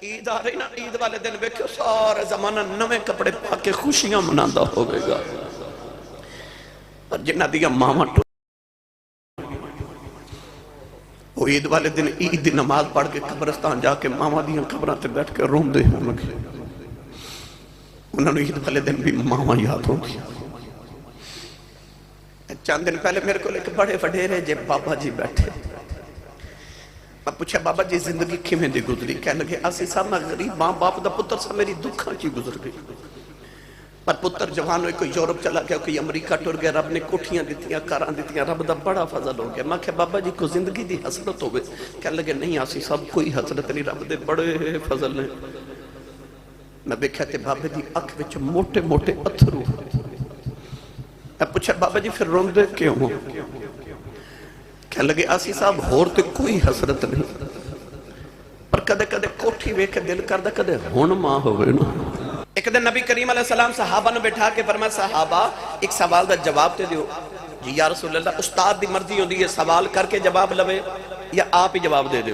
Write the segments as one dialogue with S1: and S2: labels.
S1: عید آ رہی نا، عید والے دن ویکھو سارا زمانہ نویں کپڑے پا کے خوشیاں مناندا ہوئے گا، اور جنہ دیا ماما ٹو وہ عید والے دن عید دی نماز پڑھ کے قبرستان جا کے ماما دیاں قبران تے بیٹھ کے روم دے ہوں لگے، انہوں نے عید والے دن بھی ماما یاد ہو گیا۔ چند دن پہلے میرے کو ایک بڑے وڈیرے جے بابا جی بیٹھے، میں پوچھا بابا جی زندگی کھمیں دی گزری؟ کہنے لگے اسی صاحب میں غریب ماں باپ دا پتر سا میری دکھاں چی گزر گئی، پر پتر جوان ہوئے کوئی یورپ چلا گیا، کوئی امریکہ ٹر گیا، رب نے کوٹھیاں دیتیاں کاران دیتیاں، رب دا بڑا فضل ہو گیا۔ میں کہا بابا جی کو زندگی دی حسرت ہوئے؟ کہنے لگے نہیں آسی صاحب کوئی حسرت نہیں، رب دے بڑے فضل نے۔ میں دیکھا تے بابے دی اکھ وچ موٹے موٹے اتھرو، میں پوچھا بابا جی پھر روندے دے کیوں ہو؟ کہنے لگے آسی صاحب ہور تے کوئی حسرت نہیں، پر کدے کدے کوٹھی وے کے دل کردہ کدے ہون ماں ہوئے نا۔ ایک دن نبی کریم علیہ السلام صحابہ نے بٹھا کے فرمایا صحابہ ایک سوال دا جواب تے دیو۔ جی یا رسول اللہ، استاد دی مرضی ہوندی ہے سوال کر کے جواب لوے یا آپ ہی جواب دے دے؟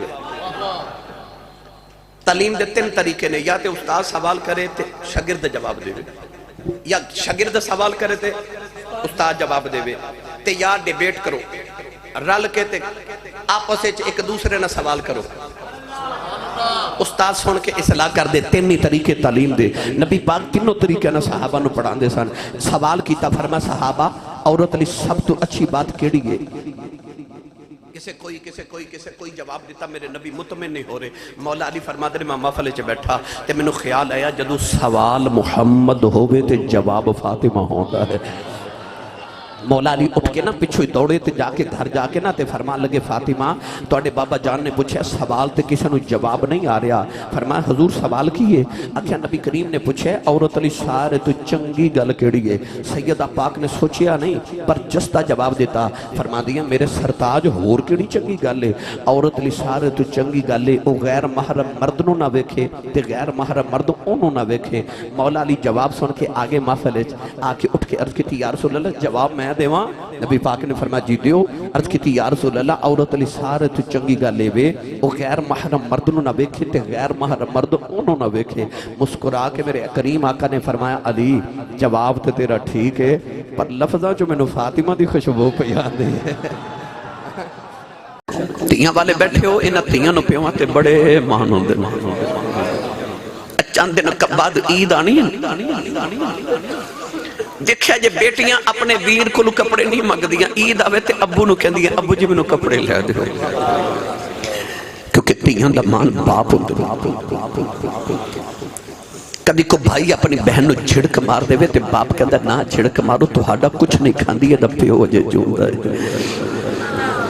S1: تعلیم دے تین طریقے نے، یا تے استاد سوال کرے تے شاگرد جواب دے، یا شاگرد سوال کرے تے استاد جواب دے، تے یا ڈیبیٹ کرو رل کے تے آپس وچ ایک دوسرے نہ سوال کرو، استاد سن کے اصلاح کر دے۔ تینی طریقے تعلیم دے نبی پاک تینوں طریقے نہ صحابہ نو پڑھان دے سن۔ سوال کیتا فرمایا صحابہ عورت علی سب تو اچھی بات کیڑی ہے؟ کسے کوئی جواب دیتا، میرے نبی مطمئن نہیں ہو رہے۔ مولا علی فرما دے میں محفل چ بیٹھا تے مینوں خیال آیا جدوں سوال محمد ہوئے تے جواب فاطمہ ہوتا ہے۔ مولا علی اٹھ کے نا پچھو دوڑے تے جا کے گھر جا کے نا تے فرمان لگے فاطمہ توڑے بابا جان نے پوچھا سوال تے کسی نو جواب نہیں آ رہا۔ فرمایا حضور سوال کیے؟ آکھیا نبی کریم نے پوچھا عورت علی سارے تو چنگی گل کیڑی ہے؟ سیدہ پاک نے سوچیا نہیں پر جستہ جواب دیتا، فرما دیا میرے سرتاج ہور کیڑی چنگی گل ہے؟ عورت علی سارے تو چنگی گل ہے او غیر محرم مردنوں نہ ویکھے تے غیر محرم مردوں انہوں نہ ویکھے۔ مولا علی جواب سن کے آگے محفل آکے اٹھ کے عرض کی یا رسول اللہ جواب میں دیواں؟ نبی پاک نے فرمایا جی دیو۔ عرض کی یا رسول اللہ عورت علی سارے تو چنگی گا لے وے وہ غیر محرم مردنوں نہ ویکھے تے غیر محرم مرد انہوں نہ ویکھے۔ مسکرا کے میرے کریم آقا نے فرمایا علی جواب تے تیرا ٹھیک ہے پر لفظاں جو میں نے فاطمہ دی خوشبو پیا دے۔ تیاں والے بیٹھے ہو انہاں تیاں نو پیواں تے بڑے مان ہوندے۔ چند دن بعد عید آنی دیکھا جے بیٹیاں اپنے ویر کو کپڑے نہیں مانگ دیا، عید آوے تے ابو نو کہن دیا ابو جی میں نو کپڑے لے دے، کیونکہ تیاں دا مان باپ ہوندے۔ کبھی کو بھائی اپنی بہن نو جھڑک مار دے تے باپ کہندا نہ جھڑک مارو تہاڈا کچھ نہیں کھاندی ہے دبے ہو جے جوندا ہے۔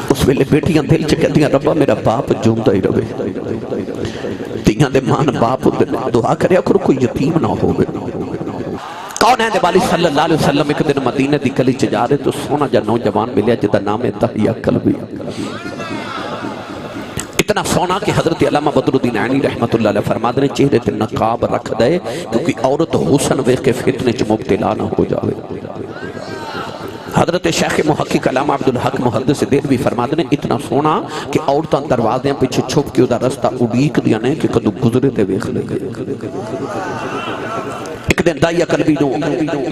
S1: اس ویلے بیٹیاں دل چ کہندیاں ربا میرا باپ جوندا ہی رہے۔ تیاں دے مان باپ ہوندے، دعا کریا کرو کوئی یتیم نہ ہوے۔ کون ہے والی صلی اللہ علیہ وسلم ایک دن مدینہ دی گلی چ جا رہے تو سونا جا نوجوان ملیا جدا نام ہے دہیہ کلبی۔ اتنا سونا کہ حضرت علامہ بدر الدین عینی رحمت اللہ علیہ فرماتے ہیں چہرے تے نقاب رکھ دے کیونکہ عورت حسن ویکھ کے فتنے چ مبتلا نہ ہو جاوے۔ حضرت شیخ محقق علامہ عبدالحق محدث دہلوی فرماتے ہیں اتنا سونا کہ عورتاں دروازے پیچھے چھپ کے دا رستہ اڈیک دیا نے کہ کدو گزرے تے ویکھ لے گئے۔ ایک دن دائیہ قلبی جو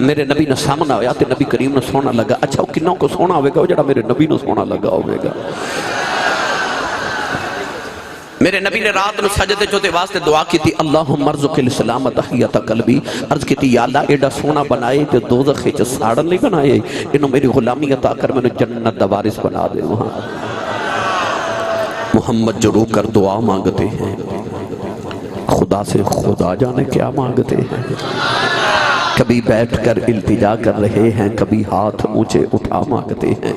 S1: میرے نبی نے سامنا ہویا تے نبی کریم نے سونا لگا، اچھا وہ کنوں کو سونا ہوئے گا وہ جڑا میرے نبی نے سونا لگا ہوئے گا۔ میرے نبی نے رات میں سجدے چوتے واسطے دعا کی تھی اللہم ارزق الاسلام تحیت قلبی، عرض کی تھی یا اللہ ایڈا سونا بنائے تے دوزخ چ ساڑن نہیں بنائے، انہوں میری غلامی عطا کر میں نے جنت دا وارث بنا دے۔ وہاں محمد جو رو کر دعا مانگتے ہیں خدا سے خدا جانے کیا مانگتے ہیں، کبھی بیٹھ کر التجا کر رہے ہیں کبھی ہاتھ اونچے اٹھا مانگتے ہیں،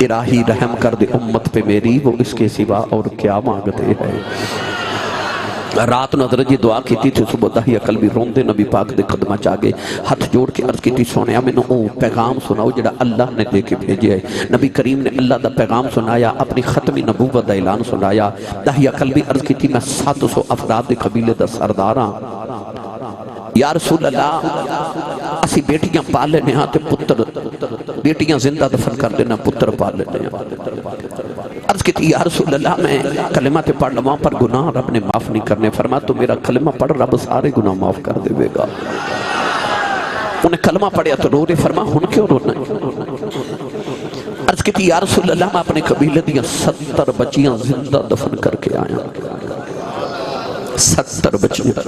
S1: الہی رحم کر دے امت پہ میری وہ اس کے سوا اور کیا مانگتے ہیں۔ رات نظر جی دعا کی تھی صبح دہیہ قلبی روندے نبی پاک دے قدمہ چاگے ہاتھ جوڑ کے عرض کی تھی سونیا میں نے او پیغام سناؤ جڑا اللہ نے دے کے بھیجے ہے۔ نبی کریم نے اللہ دا پیغام سنایا، اپنی ختمی نبوت دا اعلان سنایا۔ دہیہ قلبی عرض کی تھی میں 700 افراد دے قبیلے دا سرداراں، یا رسول اللہ اسی بیٹیاں پال لینے ہاں تے پتر بیٹیاں زندہ دفن کر دینا پتر پال لینے ہاں عرض کی تھی یا رسول اللہ میں کلمہ تے پڑھ لواں پر گناہ رب نے معاف نہیں کرنے فرما تو میرا کلمہ پڑھ رب سارے گناہ معاف کر دے گا انہیں کلمہ پڑھیا تو رو رہے فرما ہن کیوں رونا عرض کی تھی یا رسول اللہ میں اپنے قبیلے دیاں 70 بچیاں زندہ دفن کر کے آیا 70 بچیاں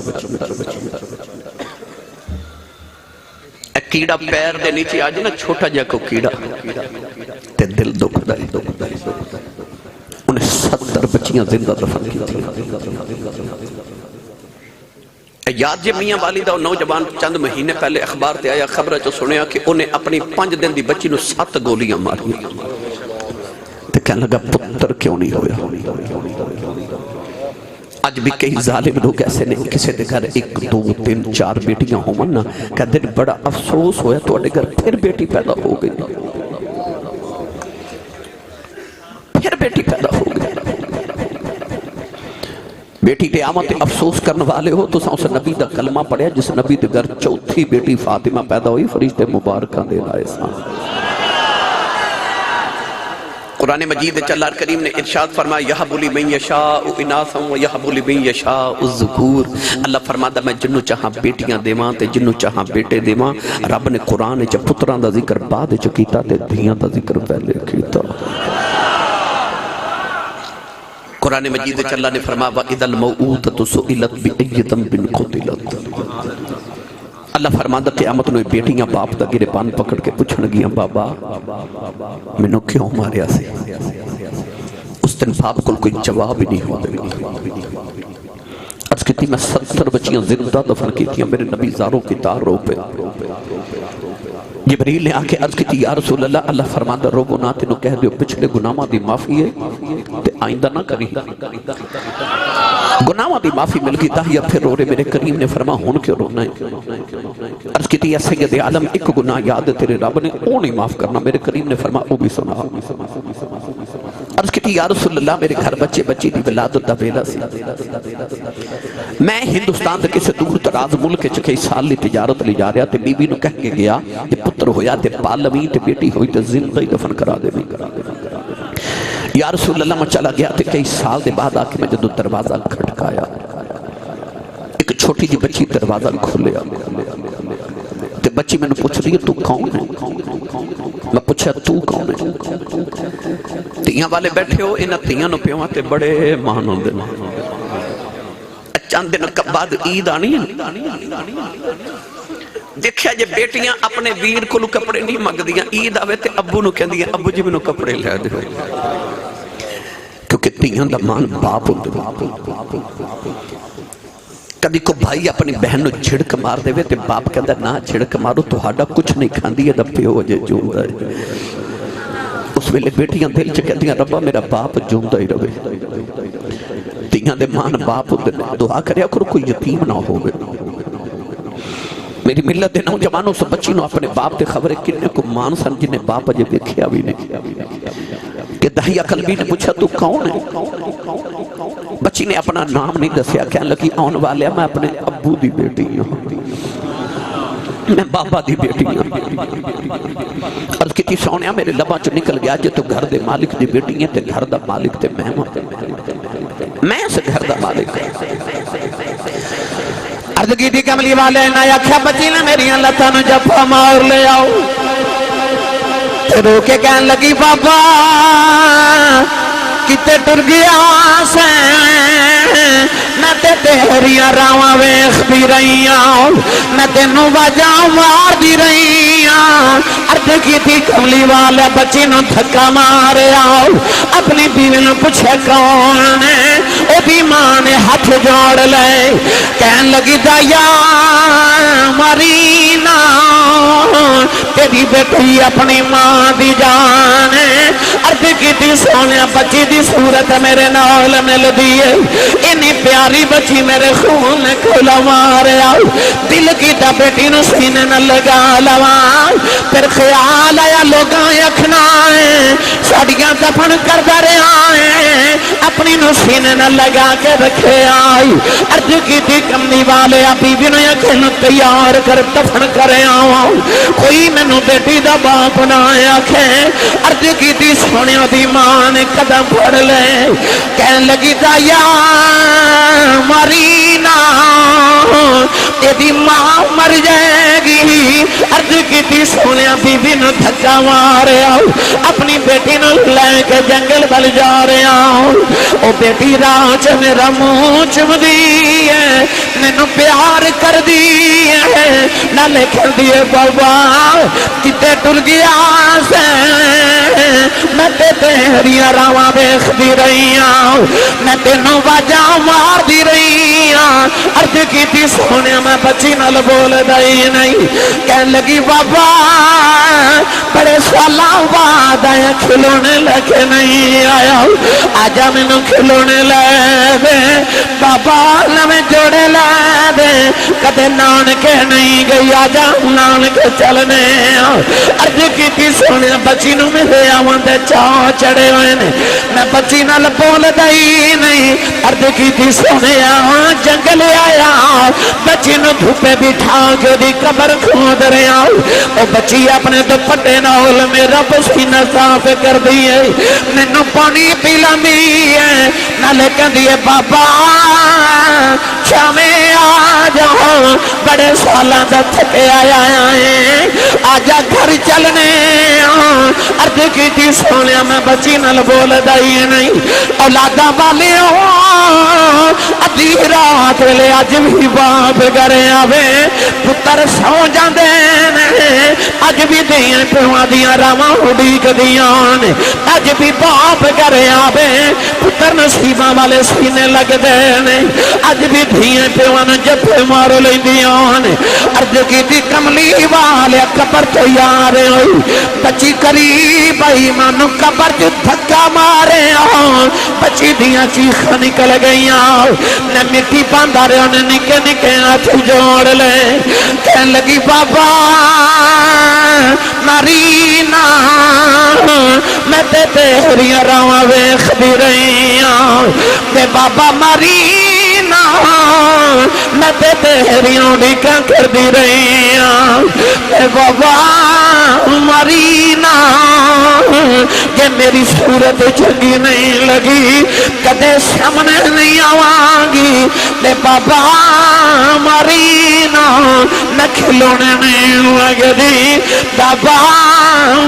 S1: ایک کیڑا پیر دے نیچے آج نا چھوٹا جا کو کیڑا تے دل دکھ دائی انہیں 70 بچیاں زندہ دفن کی تھی یاد جے میاں والدہ اور نوجوان چند مہینے پہلے اخبار تے آیا خبرہ جو سنیا کہ انہیں اپنی 5 دن دی بچی نو 7 گولیاں ماری تے کہنے لگا پتر کیوں نہیں ہویا آج بھی کئی ظالم لوگ ایسے نہیں کسی دے گھر 1 2 3 4 بیٹیاں ہوں مننا کہتے ہیں بڑا افسوس ہویا تو اڈے گھر پھر بیٹی پیدا ہو گئی پھر بیٹی پیدا ہو گئی بیٹی تے آمد افسوس کرنے والے ہو تو اس نبی دا کلمہ پڑھیا جس نبی دے گھر 4تھی بیٹی فاطمہ پیدا ہوئی فرشتے مبارکہ دے لائے سان قرآن مجید چلار کریم نے ارشاد فرمایا یحب لمن یشاء اناثا ویحب لمن یشاء الذکور اللہ فرماتا میں جنوں چاہاں بیٹیاں دیواں تے جنوں چاہاں بیٹے دیواں رب نے قرآن چ پتراں دا ذکر بعد چ کیتا تے دھیاں دا ذکر پہلے کیتا قرآن مجید چ اللہ نے فرمایا وَإِذَا الْمَوْءُودَةُ سُئِلَتْ بِأَيِّ ذَنبٍ قُتِلَتْ اللہ فرماتا قیامت نوے بیٹیاں باپ دا گرے پان پکڑ کے پوچھن گیاں بابا میں نو کیوں ماریا سے اس دن باپ کو کوئی جواب ہی نہیں ہوا عرض کی تھی میں 70 بچیاں زندہ دفن کی تھی میرے نبی زاروں کی تار رو پہ جبریل نے آکے عرض کی تھی یا رسول اللہ اللہ فرماتا رو گناہ تینوں کہہ دیو پچھلے گناہ دی معافی ہے تے آئندہ نہ کری گناہ دی معافی مل گئی تاہیا پھر رو رہے میرے کریم نے فرما ہون کیوں رونا ہے عرض کی تھی یا سید عالم ایک گناہ یاد ہے تیرے رب نے او نہیں معاف کرنا میرے کریم نے فرما او بھی سنا عرض کی تھی یا رسول اللہ میرے گھر بچے بچی دی ولادت دا بیلا سی میں ہندوستان تک کسی دور تراز ملک چکے سال لی تجارت لی جا رہا تے بی بی نو کہہ کے گیا تے پتر ہویا تے پالوی تے بیٹی ہوئی تے زندہ ہی دفن کرا دے یا رسول اللہ میں چلا گیا تے کئی سال دے بعد آکے میں جدو دروازہ کھٹکایا ایک چھوٹی جی بچی دروازہ کھولیا تے بچی میں نے پوچھ رہی ہے تو کون ہے میں پوچھا تو کون ہے تیاں والے بیٹھے ہو انہاں تیاں نو پیواں تے بڑے مان ہوندے چند دن بعد عید آنی ہے دیکھیا جے بیٹیاں اپنے ویر کو کپڑے نہیں مگ دیاں عید آوے تے ابو نو کہن دیاں ابو جی میں نو کپڑے لے دے کیونکہ تیاں دا مان باپ ہوندے کبھی کو بھائی اپنی بہن نو جھڑک مار دے تے باپ کہندا نہ جھڑک مارو تو ہاڈا کچھ نہیں کھاندی ہے دا پیو جے جوندا ہے اس ویلے بیٹیاں دل چ کہندیاں ربا میرا باپ جوندا ہی رہے تیاں دے مان باپ ہوندے دعا کریا کرو کوئی یتیم نہ ہوے میری ملت دے نوجوانوں سے بچی نو اپنے باپ تے خبریں کنے کو مان سن جنہیں باپ اجے دیکھیا بھی نہیں کہ دہیا قلبی نے پوچھا تو کون ہے بچی نے اپنا نام نہیں دسیا کہنے لگی آن والے میں اپنے ابو دی بیٹی ہوں میں بابا دی بیٹی ہوں عرض کی تھی سونیا میرے لبا چو نکل گیا جے تو گھر دے مالک دی بیٹی ہیں تے گھر دا مالک تے میں سے گھر دا مالک عرض کی تھی کملی والے نہ یکھا بچی نے میری اللہ نو جفا مار لے آؤ تے رو کے کہن لگی بابا کتے ٹر گیا سے میں تے تیریاں راواں ویکھ بھی رہی ہوں میں تینوں وجہ مار دی رہی ہوں عرض کی تھی کملی والے بچی نو دھکا مارے آؤ اپنی بیوی نو پوچھے کون ہے او دی ماں نے ہاتھ جوڑ لے کہن لگی دایا مرینا
S2: تیری بیٹی اپنی ماں دی جان عرض کی سونے بچی دی صورت میرے نال مل دیئے انی پیاری بچی میرے خون کو لواریا دل کی تا بیٹی نو سینے نہ لگا لوار پھر خیال آیا لوگاں اکھنا ہے ساڑیاں دفن کر دارے آئے اپنی نو سینے نہ لگا کے رکھے آئی عرض کی تھی کمنی والے بی بی نو یقین تیار کر دفن کرے آؤں کوئی میں نو بیٹی دا باپ نہ آکھے عرض کی تھی سونیوں دی ماں نے قدم پڑ لے کہن لگی دا یا مرینا تیری ماں مر جائے گی عرض کی تھی سونیوں بی بی نو دھکا مارے آؤ اپنی بیٹی نو لے کے جنگل بل جا رہے آؤ او بیٹی راج میرا منہ چم دی ہے نینو پیار کر دی ہے نہ لکھن دیے بابا کتے ٹر گیا سے میں تیری راواں دیکھ دی رہی ہوں میں تینوں واجہ مار دی رہی ہوں عرض کی تھی سونے میں بچی نال بول دائی نہیں کہن لگی بابا بڑے سالاں بعد آیا کھلونے لگے نہیں آیا آجا میں نو کھلونے لے دے بابا نمیں جوڑے لے دے کدے نان کے نہیں گئی آجا نان کے چلنے عرض کی تھی سونے بچی نو میرے آوان دے چاہ چڑے ہوئے نے میں بچی نال بول دائی نہیں عرض کی تھی سونے آوان جنگل آیا بچی نو دھوپے بٹھا کے دی قبر کھود رہے آؤ او بچی اپنے دوپٹے نال میرا پسینہ صاف کر دیئے نینو پانی پیلا دیئے نہ لیکن دیئے بابا شامیں آ جاؤ بڑے سالاں دا تھکے آیا ہے آجا گھر چلنے عرض کی تھی سونیا میں بچی نل بول دائی نہیں اولادا والے ادھی رات لے آج بھی باپ گرے آوے پتر سو جاندے آج بھی دیاں پیوہ دیاں راواں اڈیک دیاں آج بھی باپ گرے آوے پتر نصیبہ والے سینے لگ دینے آج بھی دیاں پیوہ جب مارو لیں دیاں عرض کی تھی کملی والے قبر تیار ہوئی بچی قریب آئی مانو قبر جو دھکا مارے بچی دیاں چیخہ نکل گئیاں نے مٹی باندھا رہے انہیں نکے نکے ہاتھ جوڑ لے کہن لگی بابا مرینا میں تے تیری راواں ویکھ دی رہی ہوں تے بابا مرینا میں تے تیری اڈیکاں کر دی رہی ہوں تے بابا مرینا کہ میری صورت چنگی نہیں لگی کدے سامنے نہیں آوانگی تے بابا مرینا نہ کھلونے نہیں لگدی بابا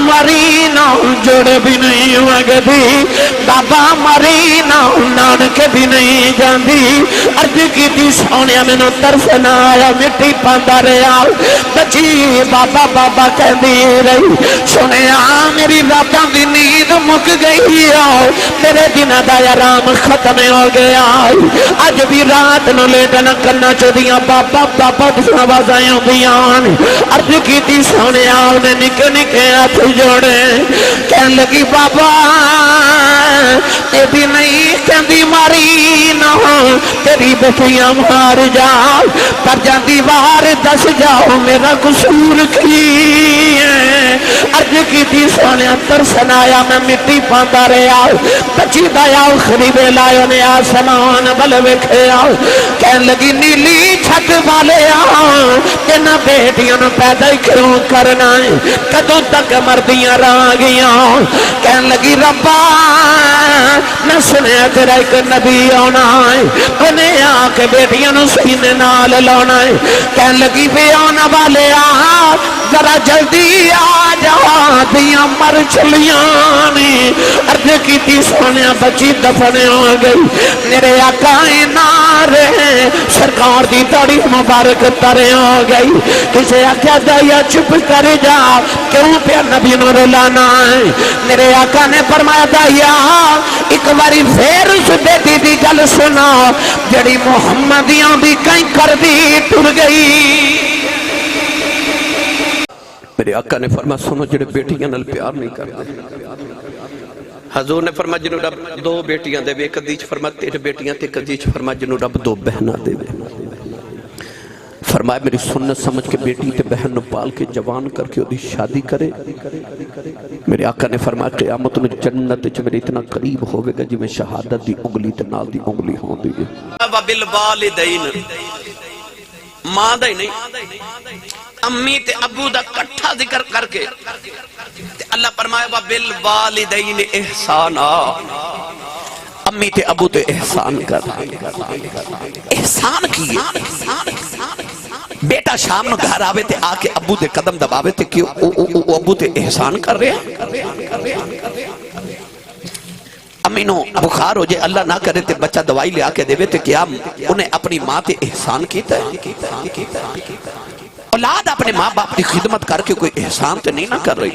S2: مرینا جوڑے بھی نہیں لگدی بابا مرینا نانک بھی نہیں جاندی عرض کی تھی سونیا میں نو ترس نہ آیا مٹی پاندہ رہا بچی بابا بابا کہہ دی رہی سنیا میری راتاں دی نیند مک گئی میرے دن دا آرام ختم ہو گیا آج بھی رات نو لیٹنا کرنا چودیاں بابا بابا دسنا آوازیں دیاں عرض کی تھی سونیا انہیں نکے نکے ہاتھ جوڑے کہن لگی بابا تیری نہیں کہندی ماری نہ تیری بیٹیاں مار جاؤ پر جاندی وار دس جاؤ میرا قصور کی ہے عرض کی تھی سونیا ترسن آیا میں مٹی پاندہ رہا بچی دایا خریبے لائے نے آسمان بل وکھے آؤ کہن لگی نیلی چھت والے آؤ کہ نہ بیٹیاں نو پیدا کیوں کرنا ہے کدوں تک مردیاں راگیاں کہن لگی ربا نہ سنے تیرا ایک نبی آنا ہے انہیں آ کے بیٹیاں نو سینے نال لانا ہے کہن لگی بے آنا والے آ ذرا جلدی آ جا دیاں مر چلیاں نے عرض کی تھی سونیا بچی دفنے ہو گئی میرے آقا نارے سرکار دی داڑھی مبارک ترے ہو گئی کسے آقا دایا چپ کر جا کیوں پہ نبی نو رلانا ہے میرے آقا نے فرمایا دایا ایک باری پھر اس بیٹی دی گل سنا جڑی محمدیاں بھی کہیں کر دی ٹر گئی
S1: میرے آقا نے فرمایا سنو جڑے بیٹیاں نال پیار نہیں کرتے، حضور نے فرمایا جنہوں رب دو بیٹیاں دے ایک حدیث فرمایا تیرے بیٹیاں تے ایک حدیث فرمایا جنہوں رب دو بہناں دے فرمایا میری سنت سمجھ کے بیٹی تے بہن نو پال کے جوان کر کے دی شادی کرے۔ میرے آقا نے فرمایا قیامت نے جنت وچ میرے اتنا قریب ہوے گا جی میں شہادت دی انگلی تے نال دی انگلی ہوندی ہے۔ وبالوالدین ماں دا ہی نہیں امی تے ابو دا کٹھا ذکر کر کے تے اللہ فرمایا وبالوالدین احسانا، امی تے ابو تے احسان کر۔ احسان کیے بیٹا شام نو گھر آوے تے آ کے ابو دے قدم دباوے تے کیوں او ابو تے احسان کر رہے ہیں۔ امی نو بخار ہو جائے اللہ نہ کرے تے بچہ دوائی لے آ کے دے تے کیا انہیں اپنی ماں تے احسان کیتا ہے؟ اولاد اپنے ماں باپ کی خدمت کر کے کوئی احسان تے نہیں نہ کر رہی۔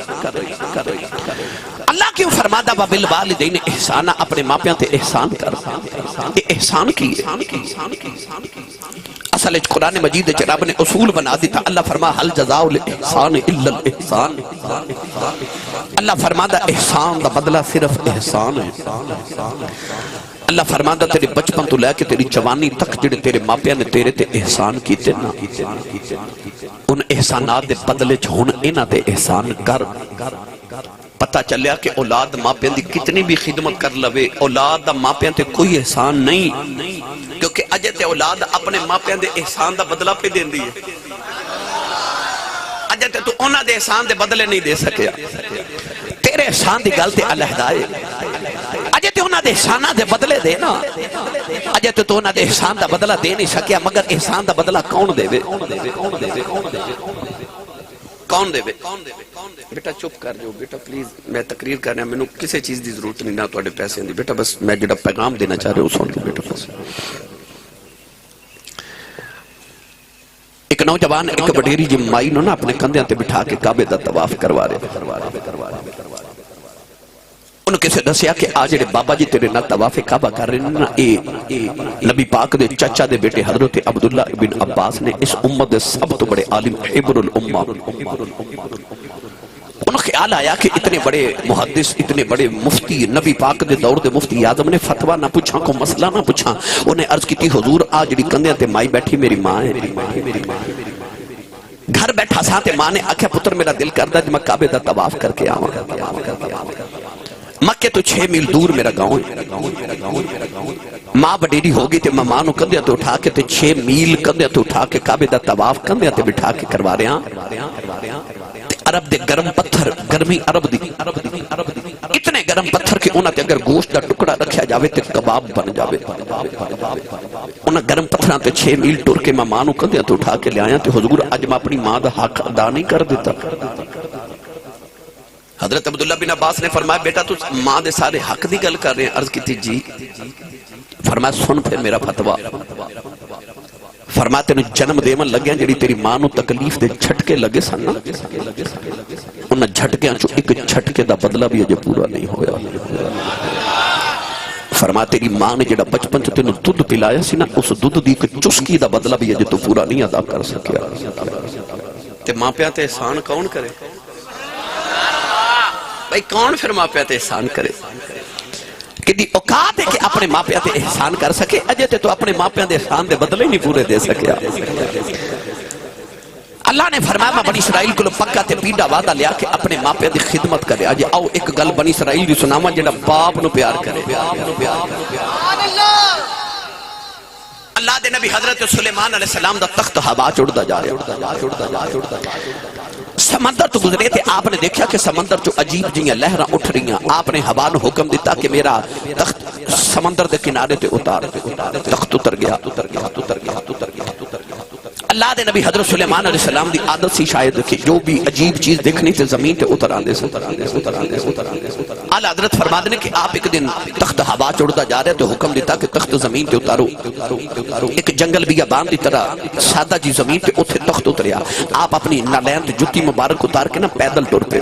S1: اللہ کیوں فرمادا وبالوالدین احسانا، اپنے ماں پیاں تے احسان کر۔ یہ احسان کی اصل قرآن مجید رب نے اصول بنا دیتا۔ اللہ فرما حل جزاء الاحسان الا الاحسان، اللہ فرمادا احسان دا بدلہ صرف احسان ہے۔ اللہ فرمادا تیرے بچپن تو لے کے تیری جوانی تک جڑے تیرے ماپیاں نے تیرے تے احسان کیتے نا، ان احسانات دے بدلے چھوڑ انہاں تے احسان کر۔ پتہ چلیا کہ اولاد ماپیاں دی کتنی بھی خدمت کر لوے، اولاد دا ماپیاں تے کوئی احسان نہیں، کیونکہ اجے تے اولاد اپنے ماپیاں دے احسان دا بدلہ پہ دین دی ہے۔ اجے تے تو انہاں دے احسان دے بدلے نہیں دے سکیا، تیرے احسان دی گل تے علیحدہ ہے۔ اجے تے انہاں دے احسانہ دے بدلے دے نا، اجے تے تو انہاں دے احسان دا بدلہ دے نہیں سکیا، مگر احسان دا بدلہ کون دے وے؟ کون دے وے؟ بیٹا چپ کر جو بیٹا پلیز، میں تقریر کرنے میں کسی چیز دی ضرورت نہیں، نہ تواڈے پیسے دی بیٹا، بس میں جڑا پیغام دینا چاہ رہے ہوں سن کے بیٹا بس۔ ایک نوجوان ایک وڈیری جی مائی نو نا اپنے کندھیاں تے بٹھا کے کعبے دا طواف کروا رہے، انہوں کسے دسیا کہ آج جڑے بابا جی تیرے نہ طواف کعبہ کر رہے نا، اے نبی پاک دے چچا دے بیٹے حضرت عبداللہ ابن عباس نے اس امت دے سب تو بڑے عالم حبر الامہ، انہوں خیال آیا کہ اتنے بڑے محدث اتنے بڑے مفتی نبی پاک دے دور دے مفتی اعظم نے فتوہ نہ پوچھا، کو مسئلہ نہ پوچھا، انہیں عرض کی تھی حضور آج جڑی کندھیاں تے مائی بیٹھی میری ماں ہے، گھر بیٹھا سا تے ماں نے آکھیا پتر میرا دل کردا جی میں کعبے دا طواف کر کے آواں، مکے تو 6 میل دور میرا گاؤں ہے، ماں بڈیری ہوگی تے ماں نو کندھیاں تے اٹھا کے تے 6 میل کندھیاں تے اٹھا کے کعبے دا طواف کندھیاں تے بٹھا کے کروا رہے ہیں۔ عرب دے گرم پتھر، گرمی عرب دی اتنے گرم پتھر کہ انہاں تے اگر گوشت دا ٹکڑا رکھیا جاوے تے کباب بن جاوے، انہاں گرم پتھراں تے 6 میل ٹر کے ماں نو کندھیاں تے اٹھا کے لے آیا تے حضور اج میں اپنی ماں دا حق ادا نہیں کر دیتا۔ حضرت عبداللہ بن عباس نے فرمایا بیٹا تو ماں دے سارے حق دی گل کر رہے ہیں؟ عرض کی تھی جی، فرمایا سن پھر میرا فتوہ، فرمایا تینوں جنم دیون لگے ہیں جڑی تیری ماں نو تکلیف دے جھٹکے لگے سن نا، انہاں جھٹکیاں چوں ایک جھٹکے دا بدلہ بھی اجے پورا نہیں ہویا۔ فرمایا تیری ماں نے جڑا بچپن چ تینوں دودھ پلایا سی نا، اس دودھ دی ایک چسکی دا بدلہ بھی اجے تو پورا نہیں ادا کر سکیا۔ تے ماں پیاں تے احسان کون کرے؟ بھائی کون پھر ماں پیاں تے احسان کرے؟ کہ دی اوقات ہے کہ اپنے ماں پیاں تے احسان کر سکے، اجے تے تو اپنے ماں پیاں دے احسان دے بدلے نہیں پورے دے سکیا۔ اللہ نے فرمایا میں بنی اسرائیل کو پکا تے پیڈا وعدہ لیا کہ اپنے ماں پیاں دی خدمت کرے۔ آج آؤ ایک گل بنی اسرائیل دی سناواں جڑا باپ نو پیار کرے۔ اللہ دے نبی حضرت سلیمان علیہ السلام دا تخت ہوا چڑھدا جا رہا، سمندر تو گزرے تھے، آپ نے دیکھا کہ سمندر جو عجیب جیاں لہراں اٹھ رہی ہیں، آپ نے ہوا نو حکم دیتا کہ میرا تخت سمندر دے کنارے تے اتار، تخت اتر گیا۔ اللہ دے نبی حضرت سلیمان علیہ السلام دی عادت سی شاید کہ جو بھی عجیب چیز دیکھنی تے زمین تے اتر آندے سے۔ اعلیٰ حضرت فرماتے ہیں کہ آپ ایک دن تخت ہوا چڑھتا جا رہے تو حکم دیتا کہ تخت زمین تے اتارو۔ ایک جنگل بیابان دی طرح سادہ جی زمین تے اتھے تخت اتریا، آپ اپنی نالین تے جتی مبارک اتار کے نا پیدل ٹرتے۔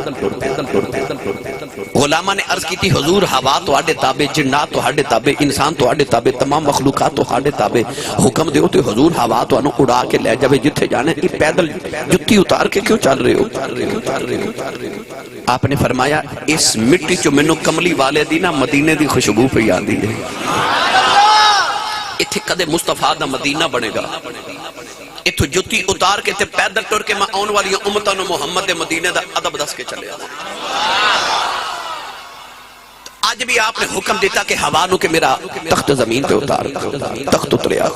S1: غلامہ نے عرض کی تھی حضور ہوا تو آڈے تابے، جنات تو آڈے تابے، انسان تو آڈے تابے، تمام مخلوقات تو آڈے تابے، حکم دیو تے حضور ہوا تو انو اڑا کے لے جاوے ہوئے جتھے جانے یہ پیدل جتی اتار کے کیوں چل رہے ہو؟ آپ نے فرمایا اس مٹی چو منو کملی والے دی نا مدینے دی خوشبو پہ آندی ہے، اتھے کدے مصطفیٰ دا مدینہ بنے گا، اتھو جتی اتار کے تے پیدل ٹر کے میں آن والی امتانو محمد مدینے دا ادب دس کے چلے آتا۔ آج بھی آپ نے حکم دیتا کہ حوانو کے میرا تخت زمین پہ اتار، تخت اتریا۔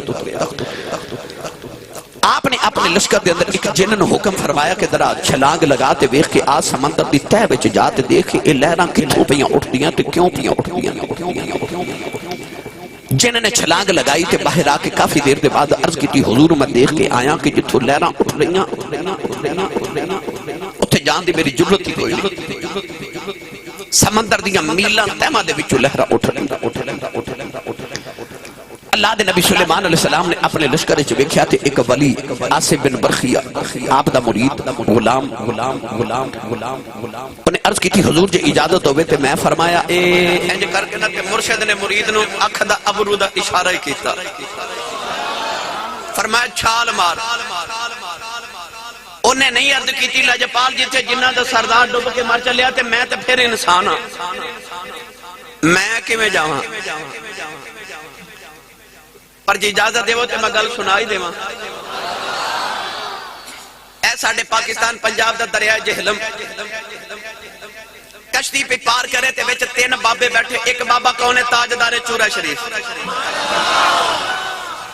S1: آپ نے اپنے لشکر دے اندر ایک جنن حکم فرمایا کہ ذرا چھلانگ لگاتے ویکھ کے آج سمندر دی تہ وچ جاتے دیکھ اے لہراں کتھوں پیاں اٹھ دیاں تے کیوں پیاں اٹھ دیاں۔ جنہوں نے چھلانگ لگائی تے باہر آ کے کافی دیر دے بعد عرض کی تھی حضور میں دیکھ کے آیا کہ جتھوں لہراں اٹھ رہیاں اتھے جان دی میری جرت ہی کوئی سمندر دیاں میلاں تہماں دے وچوں لہراں اٹھ رہیاں۔ اللہ دے نبی سلیمان علیہ السلام نے اپنے لشکر وچ ویکھیا تے ایک ولی آصف بن برخیہ آپ دا مرید غلام انہیں عرض کی تھی حضور جے اجازت ہوئے تے میں فرمایا اے انج کر کے نہ تے مرشد نے مرید نو اکھ دا ابرو دا اشارہ کیتا، فرمایا چھال مار۔ انہیں نہیں عرض کی تھی لاجپال جی تھے جنہ دا سردار ڈوب کے مر چلیا تے میں تے پھر انسان ہاں میں کیویں جاواں، پر جی اجازت دے وہ تے میں گل سنائی دے ماں۔ اے ساڑھے پاکستان پنجاب دا دریائے جہلم کشتی پہ پار کرے تے ویچ 3 بابے بیٹھے، ایک بابا کون ہے تاجدار چورہ شریف،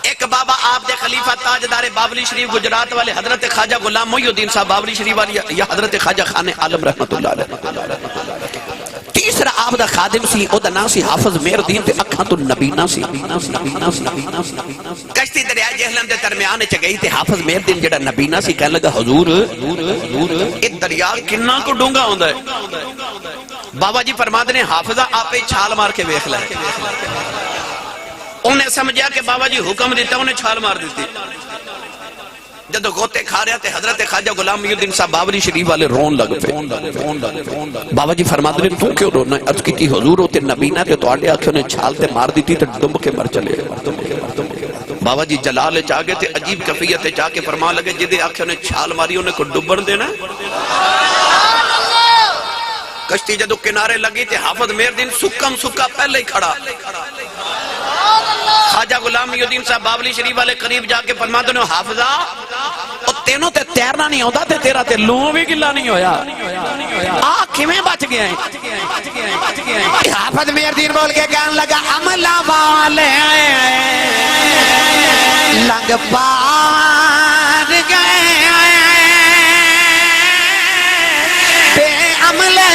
S1: ایک بابا آپ دے خلیفہ تاجدار بابلی شریف گجرات والے حضرت خواجہ غلام محی الدین صاحب بابلی شریف والی یا حضرت خواجہ خان عالم رحمت اللہ علیہ۔ تیسرا آپ دا خادم سی او دا نام سی حافظ مہر دین تے اکھاں تو نبینا سی۔ کشتی دریائے جہلم دے درمیان چ گئی تے حافظ مہر دین جڑا نبینا سی کہنے لگا حضور اے دریا کنا کو ڈونگا ہوندا ہے؟ بابا جی فرماتے نے حافظہ آپ ہی چھال مار کے ویکھ لے۔ انہیں سمجھا کہ بابا جی حکم دیتا انہیں چھال مار دیتی، جدو غوطے کھا رہا تھے حضرت خواجہ غلام محی الدین صاحب بابلی شریف والے رون لگ پہ۔ بابا جی فرماتے نے تو کیوں رونا؟ عرض کی تھی حضور ہوتے نبینا تے تو آڑے آنکھوں نے چھال تے مار دیتی تے ڈمب کے مر چلے۔ بابا جی جلال چاہ گئے تھے عجیب کفیت چاہ کے فرما لگے جدے آنکھوں نے چھال ماری انہیں کو ڈبر دینا۔ کشتی جدو کنارے لگی تھے حافظ مہر دین سکم سکا پہلے ہی کھڑا، خواجہ غلام محی الدین صاحب بابلی شریف والے قریب جا کے فرماتے ہیں حافظہ او تینوں تے تیرنا نہیں ہوتا تے تیرا تے لوں بھی گلا نہیں ہویا، کیویں بچ گیا ہے؟ حافظ مہر دین بول کے کہنے لگا عملہ والے لنگ پار گئے بے عملے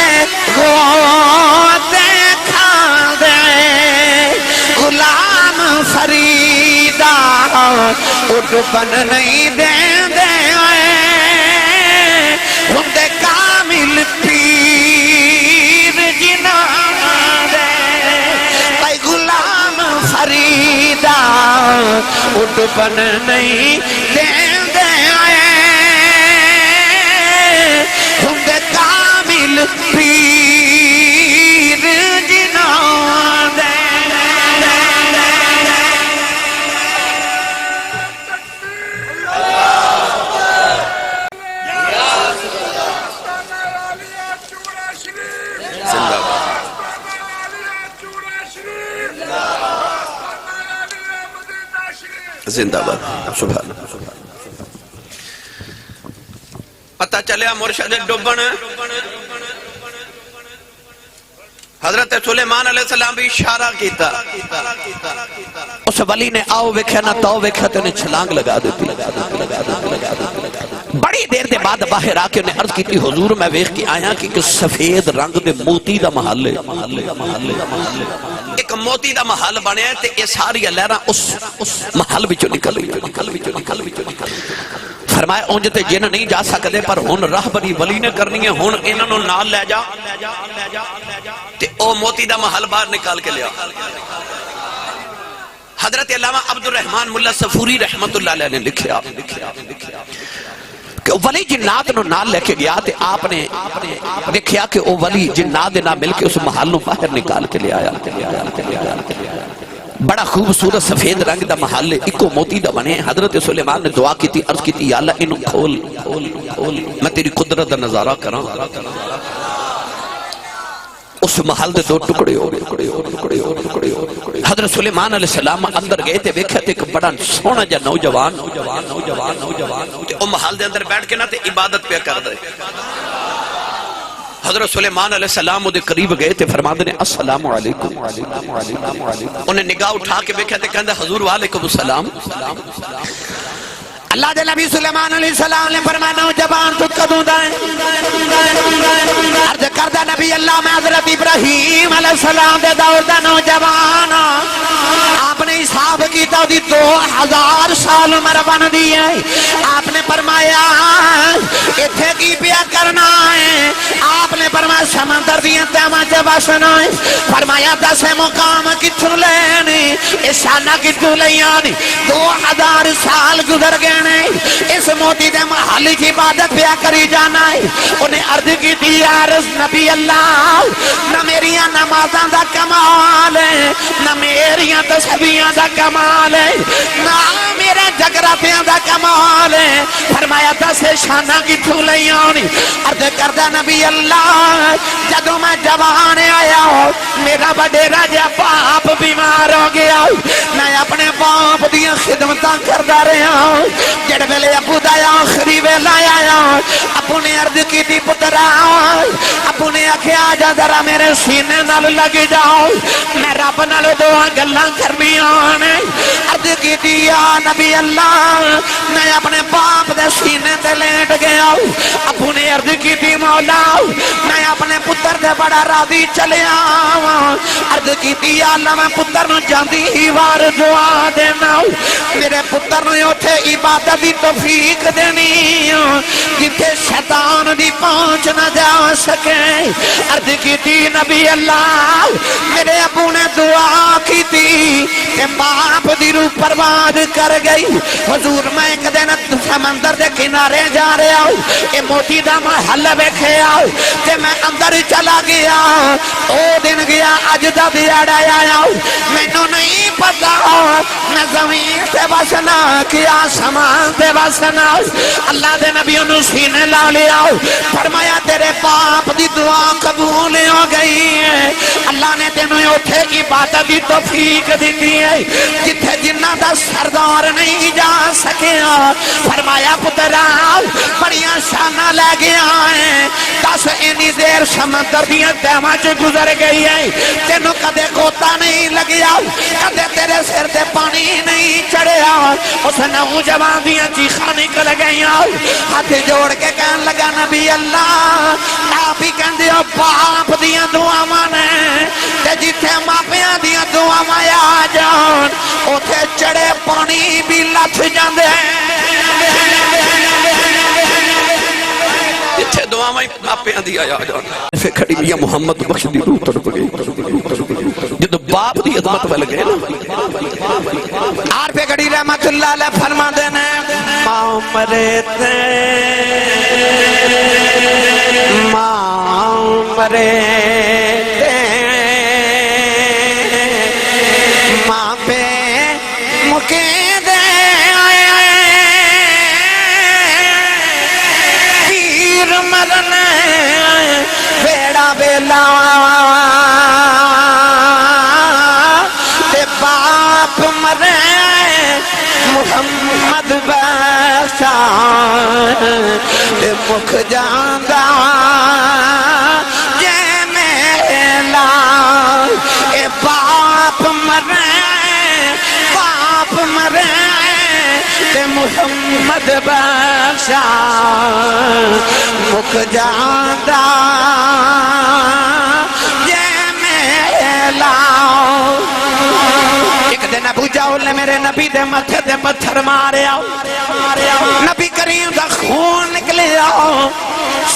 S1: غوطے کھا دے غلام فریدہ اٹھ بن نہیں دے دے ہندے کامل پیر جنا دے بھائی غلام فریدہ اٹھ بن نہیں دے دے ہندے کامل پیر جنا دے۔ زندہ باد سبحان پتہ چلیا مرشد ڈبن حضرت سلیمان علیہ السلام بھی اشارہ کیتا، اس ولی نے آؤ ویکھیا نہ تو ویکھیا تے نے چھلانگ لگا دیتی۔ بڑی دیر دے بعد باہر آ کے انہیں عرض کی تھی حضور میں ویکھ کے آیا کہ ایک سفید رنگ دے موتی دا محل ہے، ایک موتی دا محل بنے تے یہ ساری لہراں اس محل وچوں نکل رہی۔ فرمایا اونج تے جن نہیں جا سکدے پر ہن راہبری ولی نے کرنی ہے، ہن انہاں نوں نال لے جا تے او موتی دا محل باہر نکال کے لیا۔ حضرت علامہ عبد الرحمن ملا صفوری رحمت اللہ علیہ نے لکھیا کہ ولی جنات نو نال لے کے گیا تے آپ نے دیکھیا کہ او ولی جنات نہ مل کے اس محل نو باہر نکال کے لے آیا۔ بڑا خوبصورت سفید رنگ دا محل اکو موتی دا بنے. حضرت سلیمان نے دعا کی تھی، عرض کی تھی یا اللہ انہوں کھول میں تیری قدرت دا نظارہ کرا. اس محل دے دو ٹکڑے ہو گئے. حضرت سلیمان علیہ السلام اندر گئے تھے، ویکھا تے ایک بڑا سونا جا نوجوان او محل دے اندر بیٹھ کے نہ تے عبادت پہ کر دے. حضرت سلیمان علیہ السلام وہ دے قریب گئے تھے، فرماندے نے السلام علیکم. انہیں نگاہ اٹھا کے بیکھا تے کہندے حضور وعلیکم السلام.
S2: اللہ دے نبی سلیمان علیہ السلام نے فرمایا نوجوان تو کدوں دا عرض کردہ نبی اللہ میں حضرت ابراہیم علیہ السلام دے دور دا نوجوان. آپ نے حساب کی تو 2000 سال عمر بن دی ہے. آپ نے فرمایا اتھے کی پیا کرنا ہے. آپ نے فرمایا سمندر دیا تیمہ چے بسنا ہے. فرمایا 10 مقام کتھوں لینی اشانہ کتھوں لیانی. 2000 سال گزر گئے نہیں. اس موتی دے محلی کی عبادت پیا کری جانا ہے. انہیں عرض کی دی عرض نبی اللہ نہ میریاں نمازاں دا کمال ہے، نہ میریاں تسبیحاں دا کمال ہے، نہ میرے جگراتیاں دا کمال ہے. فرمایا 10 شانہ کی تھو لئی آنی. عرض کردہ نبی اللہ جدوں میں جوان آیا ہوں میرا وڈیرا جا باپ بیمار ہو گیا. میں اپنے باپ دیا خدمتاں کردہ رہا ہوں. جڑ ویلے ابو دا آخری ویلا آیا ابو نے عرض کی تھی پترا. ابو نے آکھے آجا ذرا میرے سینے نال لگ جاؤ میں رب نال دعا گلاں کرنی آنے. عرض کی تھی یا نبی اللہ میں اپنے باپ دے سینے تے لیٹ گیا. ابو نے عرض کی تھی مولا میں اپنے پتر دے بڑا راضی چلے آواں. عرض کی تھی یا اللہ میں پتر نو جاندی ہی وار دعا دینا میرے پتر نو اٹھے عبادت دی توفیق دینی جتھے شیطان دی پہنچ نہ جا سکے. عرض کی تھی نبی اللہ میرے ابو نے دعا کی تھی کہ باپ دی روح پرواد کر گئی. حضور میں ایک دن سمندر دے کنارے جا رہا ہوں اے موتی دا محل بیکھے آؤ تے میں اندر چلا گیا. او دن گیا اج دا دیڑا آیا میں نو نہیں پتا میں زمین تے بسنا کیا سمان تے بسنا. اللہ دے نبی انہوں سینے لا لیا فرمایا تیرے باپ دی دعا قبول ہو گئی ہے. اللہ نے تینوں اٹھے عبادت دی توفیق دیتی ہے جتھے جنہ دا سردار نہیں جا سکیا. فرمایا پترا بڑیاں شانہ لے گیا ہے 10 اینی دیر سمندر دیاں تیمہ چ گزر گئی ہے تینوں کدے کوتا نہیں لگیا کدے تیرے سر دے پانی نہیں چڑھیا. اس نوجوان دیاں چیخاں نکل گئیاں ہاتھ جوڑ کے کہن لگا نبی اللہ آپ ہی کہن دیو باپ دیاں دعاواں نے تے جتھے ماپیاں دیاں دعاواں آ جان اوتھے چڑھے پانی بھی لتھ جاندے
S1: جتھے دعاواں ماپیاں دی آیا جان. پھر کھڑی میاں محمد بخش دی روح تڑپ گئی. جدو باپ دی عظمت ول گئے نا
S2: آر پہ گھڑی رحمت اللہ علیہ فرما دینے ماں مرے تے ماں مرے تے ماں پہ مکے دے پیر مرنے بیڑا بیلا باپ مرے محمد بخشا مکھ جاندہ جے میلا. اے باپ مرے تے محمد بخشا مکھ جاندہ جے میلا. ایک دن ابو جہل نے میرے نبی دے متھے دے پتھر مارے نبی کریم دا خون نکلے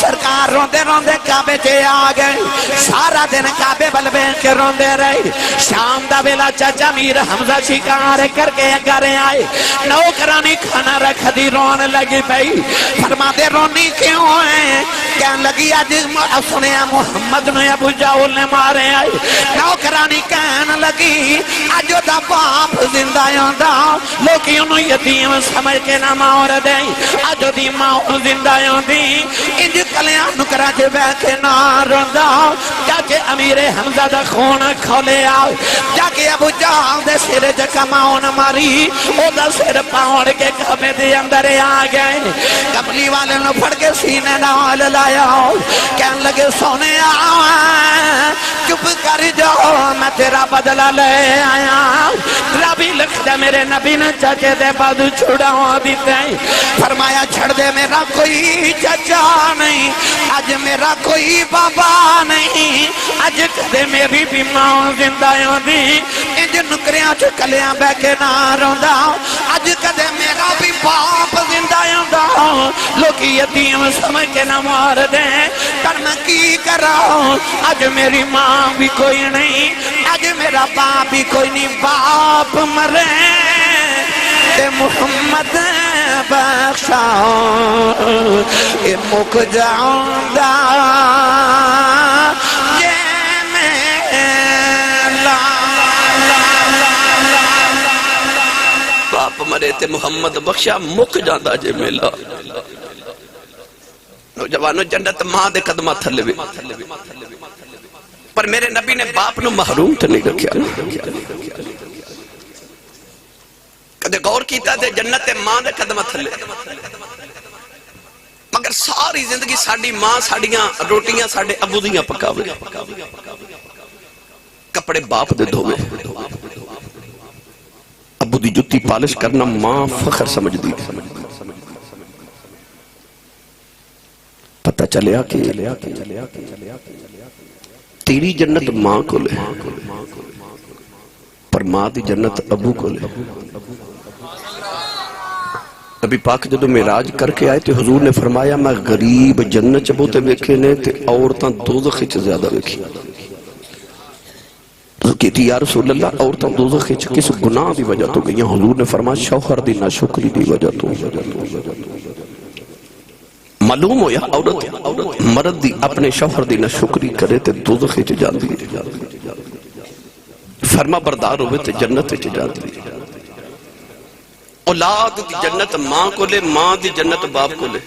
S2: سرکار روندے روندے کعبے تے آ گئے سارا دن کعبے بل بیٹھ کے روندے رہے شام دا ویلا چاچا میر حمزہ شکار کر کے گھر آئے نوکرانی کھانا رکھ دی رون لگی پئی فرما دے رونی کیوں ہے کہن لگی آج سنیا محمد نے ابو جہل نے مارے آئے نوکرانی کہن لگی آج دا باپ زندہ یوندا لوکی انہوں یتیم سمجھ کے نہ مار دیں آج دی ماں زندہ یوندی انج کلیاں نکرہ جے بے کے نہ روندا جا کے امیر حمزہ دا خون کھولے آؤ جا کے ابو جہل دے سر جکا ماؤن ماری او دا سر پاؤڑ کے کعبے دے اندر آ گئے قبلی والے نے پھڑ کے سینے نال لایا کہن لگے سونے چپ کر جاؤ میں تیرا بدلہ لے آیا ربی لکھ دے میرے نبی نے چاچے دے بعد چھڑاؤں دیتے ہیں فرمایا چھڑ دے میرا کوئی چچا نہیں آج میرا کوئی بابا نہیں آج کدے میری بھی ماں زندہ دی انج نکریاں چکلیاں بے کے نہ روندا آج کدے میرا بھی باپ زندہ دا لوکی یتیم سمجھ کے نہ مار دیں پر میں کی کر رہا ہوں آج میری ماں بھی کوئی نہیں آج میرا باپ بھی کوئی نہیں باپ مرے تے محمد بخشا اے مک جاؤں دا یہ میلا
S1: باپ مرے تے محمد بخشا مک جاندہ جے میلا نوجوانو جنت ماں دے قدمہ تھلے وے پر میرے نبی نے باپ نو محروم تو نہیں رکھیا کدے غور کیتا تھے جنت ماں دے قدمہ تھلے مگر ساری زندگی ساڑی ماں ساڑیاں روٹیاں ساڑے ابو دیاں پکاوے کپڑے باپ دے دھوے ابو دی جتی پالش کرنا ماں فخر سمجھ دی پتہ چلیا کہ تیری جنت ماں کو لے پر ماں دی جنت ابو کو لے نبی پاک جدو معراج کر کے آئے تے حضور نے فرمایا میں غریب جنت چبو تے ویکھے نے تے عورتاں دوزخ چ زیادہ ویکھی کہتی یا رسول اللہ عورتاں دوزخ چ کس گناہ دی وجہ تو گئی حضور نے فرمایا شوہر دی ناشکری دی وجہ تو معلوم ہو یا عورت مرد دی اپنے شوہر دی ناشکری کرے تے دوزخ چ جاندی فرما بردار ہوئے تے جنت چ جاندی اولاد دی جنت ماں کو لے ماں دی جنت باپ کو لے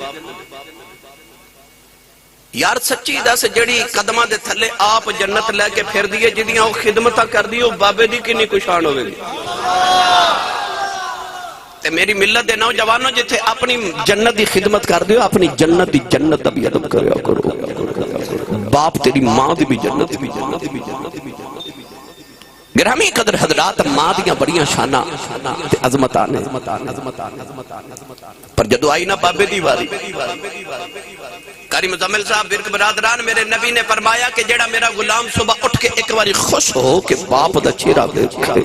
S1: یار سچی دا سے جڑی قدمہ دے تھلے آپ جنت لے کے پھر دیئے جدیاں وہ خدمتہ کر دیئے بابے دی کنی کشان ہوئے دی تے میری ملت دے نوجوانوں جتے اپنی جنت دی خدمت کر دیو اپنی جنت دی جنت بھی ادب کرو باپ تیری ماں دی بھی جنت بھی گرامی قدر حضرات ماں دیاں بڑیاں شانہ تے عظمتانے پر جدو آئی نا بابے دی واری قاری مزمل صاحب برک برادران میرے نبی نے فرمایا کہ جڑا میرا غلام صبح اٹھ کے ایک باری خوش ہو کہ باپ دا چہرہ دیکھے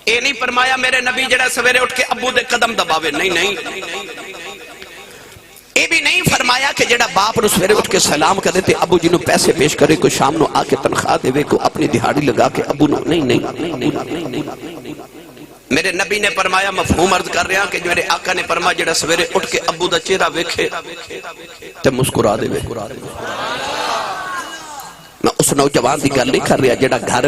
S1: اے نہیں فرمایا میرے نبی جڑا سویرے اٹھ کے ابو دے قدم دباوے نہیں اے بھی نہیں فرمایا کہ جڑا باپ نو سویرے اٹھ کے سلام کرے تے ابو جنہوں پیسے پیش کرے کوئی شام نو آ کے تنخواہ دے وے کو اپنی دہاڑی لگا کے ابو نو نہیں میرے نبی نے فرمایا مفہوم عرض کر رہا کہ میرے آقا نے فرمایا جڑا سویرے اٹھ کے ابو دا چہرہ ویکھے تے مسکرا دے وے میں اس نوجوان دی گل نہیں کر رہا جڑا گھر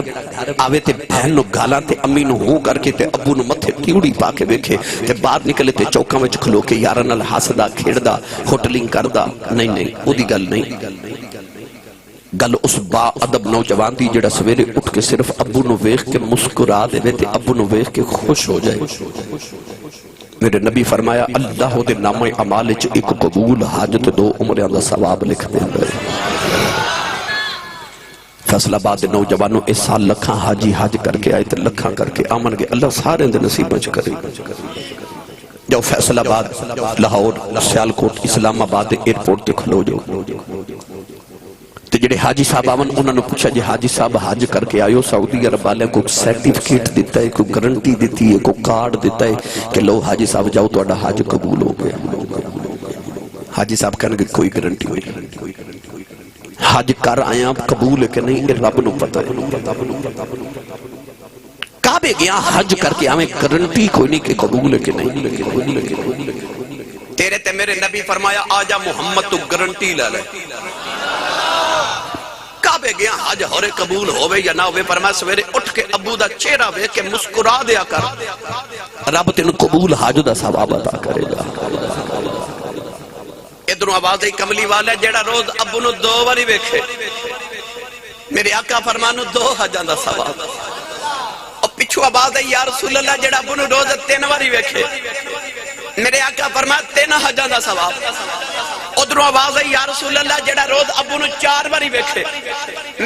S1: آوے تے بہن نو گالاں تے امی نو ہوں کر کے تے ابو نو متھے تیوڑی پا کے ویکھے تے بعد نکلے تے چوکاں وچ کھلو کے یاراں نال ہسدا کھیڑدا ہوٹلنگ کردا نہیں او دی گل نہیں گل اس با ادب نوجوان دی جڑا سویرے اٹھ کے صرف ابو نو ویکھ کے مسکرا دے تے ابو نو ویکھ کے خوش ہو جائے میرے نبی فرمایا اللہ دے نام اعمال وچ ایک قبول حاجت 2 عمراں دا ثواب لکھ دیندا ہے فیصل آباد نوجوانوں اس سال لکھاں حاجی حج کر کے آئے تے لکھاں کر کے آمن گے اللہ سارے دے نصیب بچ کرے جو فیصل آباد لاہور سیالکوٹ اسلام آباد ایئرپورٹ تے کھلو جو تے جڑے حاجی صاحب آمن انہوں نے پوچھا جی حاجی صاحب حج کر کے آئیو سعودی عرب والے کو سرٹیفکیٹ دیتا ہے کوئی گارنٹی دیتی ہے کوئی کارڈ دیتا ہے کہ لو حاجی صاحب جاؤ تو حج قبول ہو گیا حاجی صاحب کہنے کہ کوئی گارنٹی نہیں، حج کر آیا قبول ہے کہ نہیں یہ رب نو پتہ ہے۔ کعبے گیا حج کر کے ہمیں گارنٹی کوئی نہیں کہ قبول ہے کہ نہیں۔ تیرے تے میرے نبی فرمایا آجا محمد تو گارنٹی لے لے۔ کعبے گیا حج ہورے قبول ہوئے یا نہ ہوئے، فرمایا سویرے اٹھ کے ابو دا چہرہ وے کہ مسکرا دیا کر، رب تینوں قبول حج دا ثواب عطا کرے گا۔ ادھروں آواز ہے کملی والا جیڑا روز ابو نو 2 باری ویکھے، میرے آقا فرمانو 2 حجاں دا ثواب۔ اور پچھو آواز ہے یا رسول اللہ جیڑا ابو نو روز 3 باری ویکھے، میرے آقا فرمایا 3 حجاں دا ثواب۔ ادھروں آواز ہے یا رسول اللہ جیڑا روز ابو نو 4 باری ویکھے،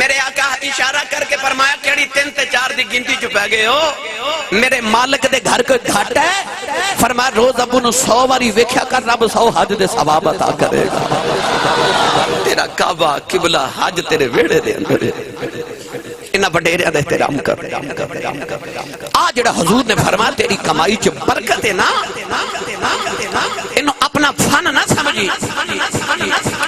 S1: میرے آقا اشارہ کر کے فرمایا کیڑی 3 تے 4 دی گنتی چ پے گئے ہو، میرے مالک دے گھر کوئی گھٹ ہے؟ فرمایا روز ابو نو 100 باری ویکھیا کر، رب 100 حج دے ثواب عطا کرے گا۔ تیرا کعبہ قبلہ حج تیرے ویڑے دے اندر ہے، انہاں بڑیریاں دا احترام کر۔ آ جڑا حضور نے فرمایا تیری کمائی چ برکت ہے نا، انہوں اپنا فن نہ سمجھی،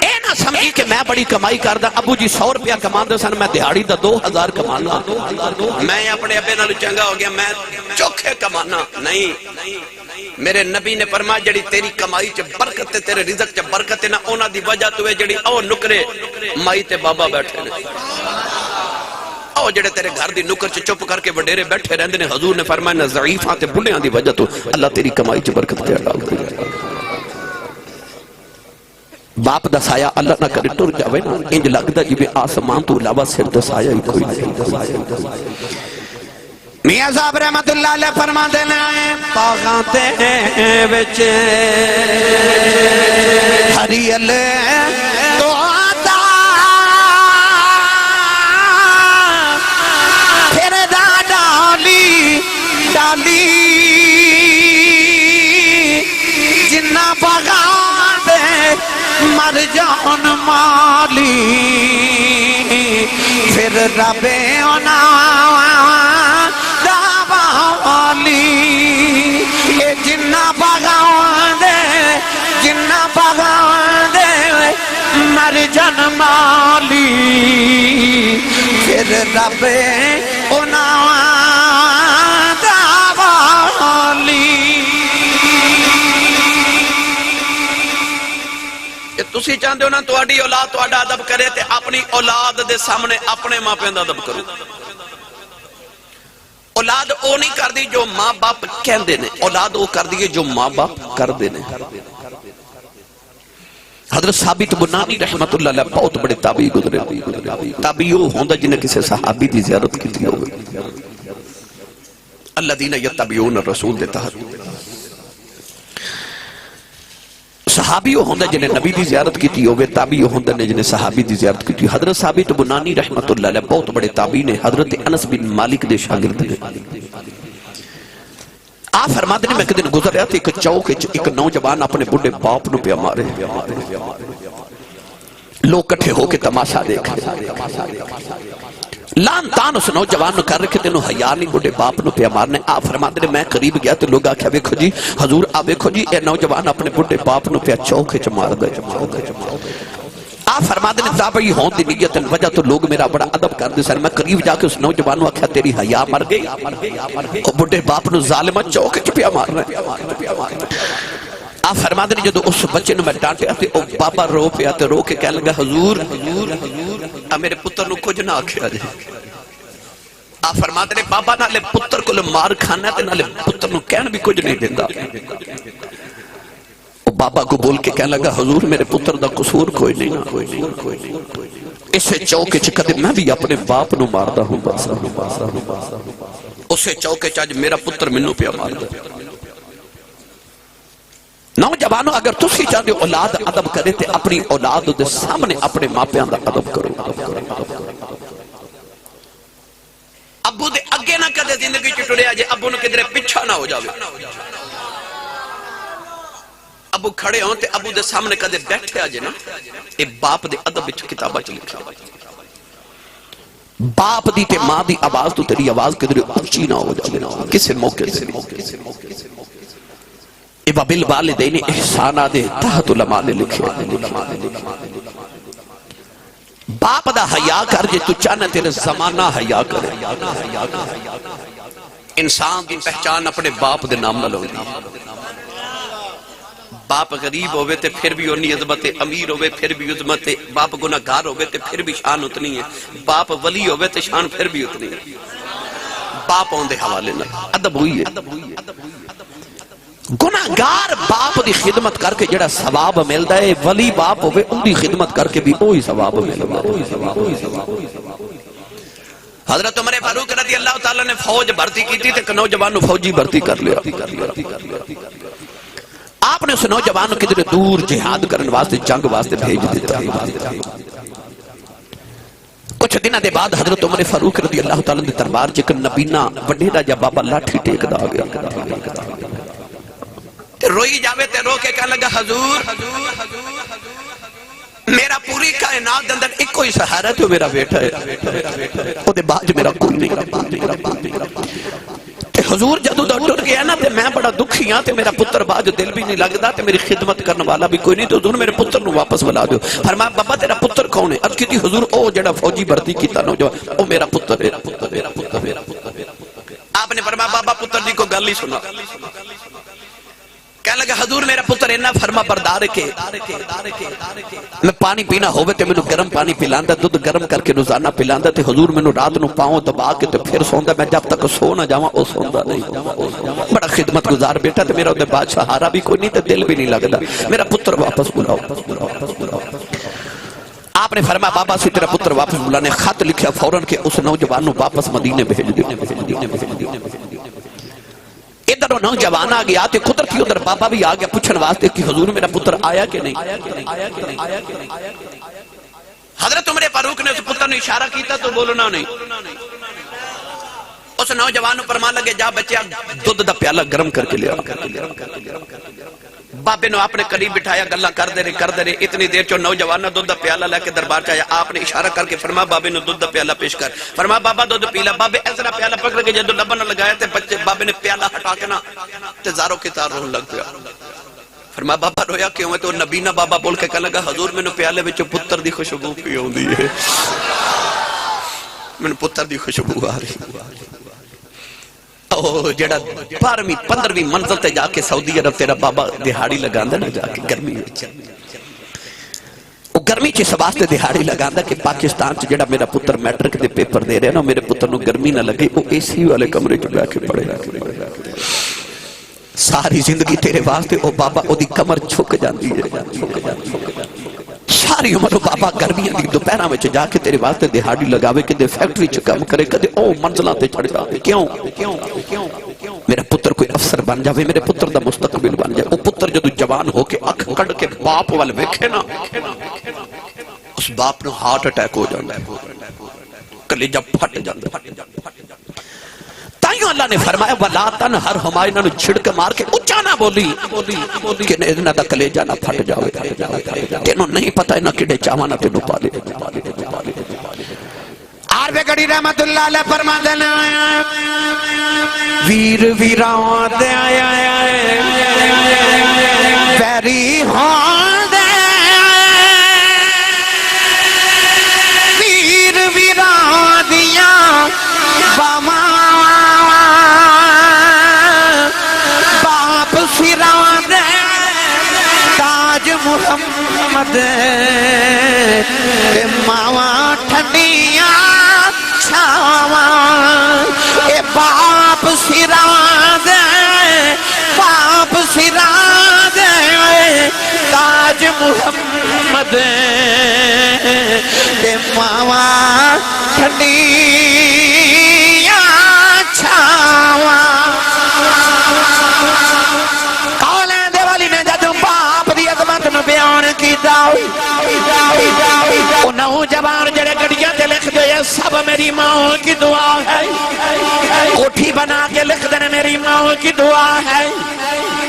S1: اے نہ سمجھی کہ میں بڑی کمائی کردہ، ابو جی 100 روپیہ کمان دے سن میں دیہاڑی دا 2000 کمانا، میں اپنے ابے نالو چنگا ہو گیا میں چوکھے کمانا نہیں۔ میرے نبی نے فرمایا جڑی تیری کمائی چ برکت ہے، تیرے رزق چ برکت ہے نا، اونا دی وجہ تو ہے جڑی او نکرے مائی تے بابا بیٹھے نے، او جڑے تیرے گھر دی نکر چ چپ کر کے وڈیرے بیٹھے رہندے نے، حضور نے فرمایا نہ ضعیفاں تے بڑھیاں دی وجہ تو اللہ تیری کمائی چ برکت پہ ڈال دے۔ باپ دا سایہ اللہ نہ کرے ٹر جاوے نا، انج لگدا جی میں آسمان تو علاوہ سر دا سایہ ہی کوئی نہیں۔ میاں صاحب رحمت اللہ علیہ فرما دینے آئے باغاں تے وچ ہریل تو آتا پھر دا ڈالی ڈالی جنہ باغاں دے مر جان مالی پھر ربے اونا یہ جنہ باغاں دے مر جن مالی پھر رب انہاں دا والی۔ کہ تسی چاہتے ہو نا تہاڈی اولاد تہاڈا ادب کرے تے اپنی اولاد دے سامنے اپنے ماں پیو دا ادب کرو۔ اولاد او نہیں کر دی جو ماں باپ کہندے نے، اولاد او کر دی جو ماں باپ کر دے نے۔ حضرت ثابت بنانی رحمت اللہ علیہ بہت بڑے تابعی گزرے، تابعی وہ ہوندہ جنہیں کسی صحابی دی زیارت کی تھی ہوگی، الذین یتبعون الرسول دیتا ہے، صحابی وہ ہوندہ جنہیں نبی دی زیارت کی تھی ہوگی، تابعی وہ ہوندہ جنہیں صحابی دی زیارت کی تھی۔ حضرت ثابت بنانی رحمت اللہ علیہ بہت بڑے تابعی نے، حضرت انس بن مالک دے شاگرد نے۔ آپ فرماتے ہیں میں ایک دن گزر رہا تھا، ایک چوک ایک نوجوان اپنے بڑے باپ نو پہ مارے، لوگ کٹھے ہو کے تماشا دیکھ لان تان اس نوجوان نو کر رکھے تینوں حیاء نہیں بڑے باپ نو پہ مارنے۔ آپ فرماتے ہیں میں قریب گیا تو لوگ آکھیا ویکھو جی حضور آپ ویکھو جی اے نوجوان اپنے بڑے باپ نو پہ چوکے چ مار دے۔ آپ فرماتے ہیں تابعی ہون دی نیت وجہ تو لوگ میرا بڑا ادب کر دے سن، میں قریب جا کے اس نوجوان نو آکھیا تیری حیاء مر گئی، او بڑے باپ نو ظالمہ چوکے چ پیا مار رہے۔ آپ فرماتے ہیں جدو اس بچے نو میں ڈانٹے آتے او بابا رو پیا تے رو کے کہنے لگا حضور میرے پتر نو کچھ نہ آکھیا جائے۔ آپ فرماتے ہیں بابا نالے پتر کو مار کھانا تے نالے پتر نو کہن بھی کچھ نہیں دیتا۔ بابا کو بول کے کہنے لگا حضور میرے پتر دا قصور کوئی نہیں، اسے چوکے چ کدے میں بھی اپنے باپ نو ماردا ہوں، اسے چوکے چ اج میرا پتر منو پیا ماردا۔ نوجوانوں اگر تسی چاہتے ہو اولاد ادب کرے تے اپنی اولاد دے سامنے اپنے ماپیاں دا ادب کرو۔ ابو دے اگے نہ کدے زندگی چ ٹریا جے، ابو نو کدھر پیچھا نہ ہو جاوے۔ ابو کھڑے ہوں تے ابو دے سامنے کدے بیٹھے آجے نا، اے باپ دے ادب وچ کتابہ چ لکھا۔ باپ دی تے ماں دی آواز تو تیری آواز کدھر اونچی نہ ہو جاوے کسے موقع سے۔ وَبِالْوَالِدَيْنِ احسانہ دے تحت علماء نے لکھے باپ دا حیا کر جے تو چاہنا تیرے زمانہ حیا کرے انسان کی پہچان اپنے باپ دے نام نہ لوگی باپ غریب ہوئے تے پھر بھی انہی عظمت ہے امیر ہوئے پھر بھی عظمت ہے باپ گناہگار ہوئے تے پھر بھی شان اتنی ہے باپ ولی ہوئے تے شان پھر بھی اتنی ہے باپ ہوندے حوالے نہ ادب ہوئی ہے گناہگار باپ دی خدمت کر کے جڑا ثواب ملدا ہے ولی باپ ہوئے ان دی خدمت کر کے بھی وہی ثواب ملدا ہے حضرت عمر فاروق رضی اللہ تعالیٰ نے فوج بھرتی کی تھی تے نوجوان فوجی بھرتی کر لیا آپ نے اس نوجوان کدھر دور جہاد کرنے واسطے جنگ واسطے بھیج دیتا کچھ دنہ دے بعد حضرت عمر فاروق رضی اللہ تعالیٰ نے دربار چکر نبینا وڈیرا جا بابا لاٹھی ٹیک دا گیا تے روئی جاوے تے رو کے کہنے لگا حضور میرا پوری کائنات اندر ایک کوئی سہارا تو میرا بیٹا ہے او دے باج میرا کوئی نہیں تے حضور جدو دا ٹر گیا نا تے میں بڑا دکھی ہاں تے میرا پتر باج دل بھی نہیں لگدا تے میری خدمت کرنے والا بھی کوئی نہیں تو حضور میرے پتر نو واپس بلا دیو فرمایا بابا تیرا پتر کون ہے عرض کی تھی حضور او جڑا فوجی بھرتی کیتا نوجوان او میرا پتر ہے آپ نے فرمایا بابا پتر جی کو گل ہی سنا کہنے لگا حضور میرا پتر اینا فرما بردار کے میں پانی پینا ہوئے تے میں گرم پانی پلاندا دودھ گرم کر کے روزانہ پلاندا تے حضور میں رات نو پاؤں دبا کے تے پھر سوندا میں جب تک سو نہ جاواں او سوندا نہیں بڑا خدمت گزار بیٹا تے میرا باد سہارا بھی کوئی نہیں تے دل بھی نہیں لگدا میرا پتر واپس بلاؤ آپ نے فرمایا بابا سے تیرا پتر واپس بلانے خط لکھیا فوراً کہ اس نوجوان نو واپس مدینے بھیج دے ادھر وہ نوجوان آ گیا تے قدرتی ادھر بابا بھی آ گیا پوچھن واسطے کہ حضور میرا پتر آیا کہ نہیں حضرت عمر فاروق نے اس پتر نے اشارہ کیتا تو بولنا نہیں اس نوجوان فرمان لگے جا بچیا دودھ دا پیالہ گرم کر کے لیا بابے نے اپنے قریب بٹھایا گلا کر دے رہے اتنی دیر چو نوجوان دودھ دا پیالہ لے کے دربار چاہیا آپ نے اشارہ کر کے فرمایا بابے نے دودھ دا پیالہ پیش کر فرمایا بابا دودھ پیلا بابے ایسا پیالہ پکڑ کے جدو لبن لگایا تے بچے بابے نے پیالہ ہٹا کے نا تے زاروں کی تار روح لگ گیا فرمایا بابا رویا کیوں ہے تو نبینا بابا بول کے کہنے لگا حضور میں نے پیالے وچ پتر دی خوشبو پی ہوندی ہے میں نے پتر دی خوشبو آ رہی جڑا 12ویں 15ویں منزل تے جا کے سعودی عرب تیرا بابا دہاڑی لگاندا نا جا کے گرمی وہ گرمی چ واسطے دہاڑی لگاندا کہ پاکستان چ جڑا میرا پتر میٹرک دے پیپر دے رہا نا میرے پتر نو گرمی نہ لگے وہ اے سی والے کمرے چ بیٹھ کے پڑھے ساری زندگی تیرے واسطے او بابا او دی کمر جھک جاندی ہے ساری عمر بابا گرمیاں دی دوپہراں وچ جا کے تیرے واسطے دہاڑی لگاوے کہ دے فیکٹری چ کام کرے کدے او منزلاں تے چڑھ جاوے کیوں میرا پتر کوئی افسر بن جاوے میرے پتر دا مستقبل بن جائے او پتر جدو جوان ہو کے اکھ کڈ کے باپ وال ویکھے نا اس باپ نو ہارٹ اٹیک ہو جاندا ہے کلیجہ پھٹ جاندا تائیوں اللہ نے فرمایا وَلَا تَنْهَرْهُمَا انہاں نو چھڑک مار کے اونچا نہ بولی کہ انہاں دا کلیجہ نہ پھٹ جاوے تینوں نہیں پتہ انہاں کڈے چاواں نہ تینوں پالے عارف گڑی رحمت اللہ علیہ فرماندے نے ویر ویراں دے آیا ویری ہاں دے ویر ویراں دیاں باواں باپ سراں دے تاج محمد ماواں ٹھنڈیاں اے باپ سراں دے باپ سراں دے تاج محمد تے ماواں ٹھنڈیاں چھاواں کالے دے والی نے جدوں باپ دی عظمت نو بیان کیتا او نوجوان جڑے گڑیاں تے لکھ دے سب میری ماں کی دعا ہے کوٹھی بنا کے لکھ دے میری ماں کی دعا ہے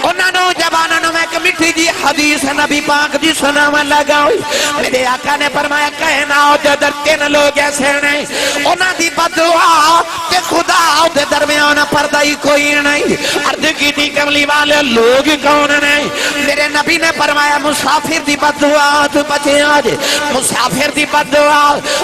S1: انہاں نوجواناں نو میں
S2: مٹھی جی حدیث نبی پاک جی سناون لگا ہوئی میرے آقا نے فرمایا کہنا دے در 3 لوگ ایسے نہیں انہاں دی بدعا تے خدا دے درمیان پردہ ہی کوئی نہیں عرض کی تھی کملی والے لوگ کون نہیں میرے نبی نے فرمایا مسافر دی بدعا تو بچے آج مسافر دی بدعا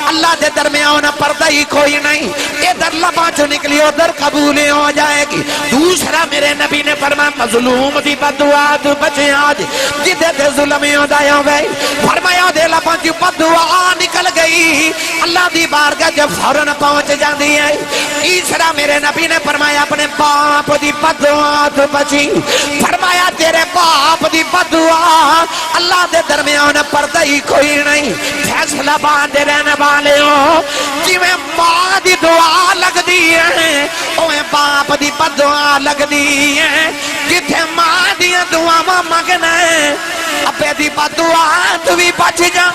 S2: اللہ دے درمیان پردہ ہی کوئی نہیں ادھر لباں جو نکلی ادھر قبول ہو جائے گی دوسرا میرے نبی نے فرمایا مظلوم دی بدعا تو بچے آج جدے دے ظلمی ہو دائے ہوئے فرمایا دے لباں جو بدعا نکل گئی اللہ دی بارگاہ جب فوراں پہنچ جاندی ہے تیسرا میرے نبی نے فرمایا اپنے باپ دی بدعا تو بچی فرمایا تیرے باپ دی بدعا اللہ دے درمیان پردہ ہی کوئی نہیں فیصلہ باندھے رہنے والے ہو جی میں ماں دی دعا لگ دی ہے اوہ باپ دی بدعا لگ دی ہے جتھے ماں دی دعا ماں مگنا ہے ابے دی بدعا تو بھی بچ جا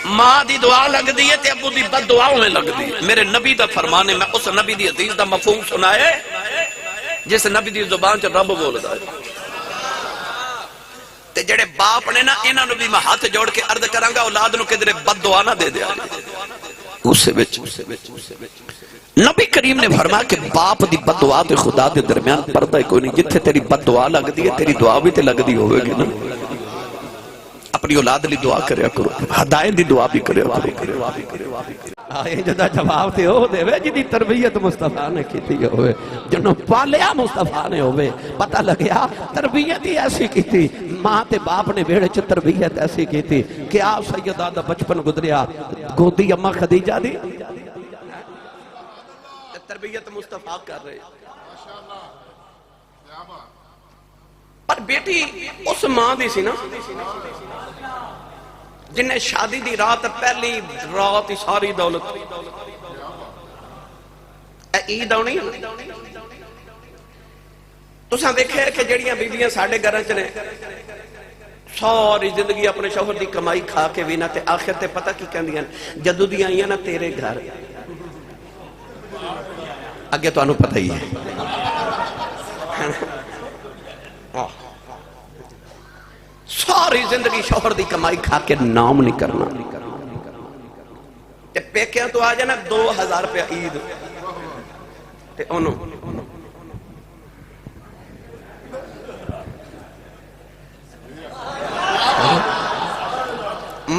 S1: ماں دی دعا لگ دی ہے تے ابو دی بد دعا میں لگ دی ہے میرے نبی دا فرمانے میں اس نبی دی حدیث دا مفہوم سنائے جس نبی دی زبان چ رب بولدا ہے تے جڑے باپ نے نا انہاں نو بھی میں ہاتھ جوڑ کے عرض کراں گا اولاد نو کدھر بد دعا نہ دے دیا اس وچ نبی کریم نے فرمایا کہ باپ دی بد دعا تے خدا دے درمیان پردہ کوئی نہیں جتھے تیری بد دعا لگ دی ہے تیری دعا بھی تے لگ دی ہوئے گی نا اپنی اولاد لی دعا کریا کرو ہدایت دی دعا بھی کریا کرو آئے جدہ جواب تے ہو دے وے جدی تربیت مصطفیٰ نے کی تھی ہوئے جنہوں پالیا مصطفیٰ نے ہوئے پتہ لگیا تربیت ہی ایسی کی تھی ماں تے باپ نے بیڑے چھ تربیت ایسی کی تھی کہ آپ سیدہ دا بچپن گزریا گودی اماں خدیجہ دی تربیت مصطفیٰ کر رہے پر بیٹی اس ماں دی سی نا جنہیں شادی دی رات پہلی رات ساری دولت عید آنی تساں دیکھے کہ جڑیاں بیویاں ساڑھے گھراں چنے ساری زندگی اپنے شوہر دی کمائی کھا کے بھی نہ تے آخر تے پتہ کی کہندیاں جدو دی آئیاں نا تیرے گھر آگے تو انہوں پتہ ہی ہے ساری زندگی شوہر دی کمائی کھا کے نام نہیں کرنا تے پیکیاں تو آ جانا 2000 روپے عید تے انہوں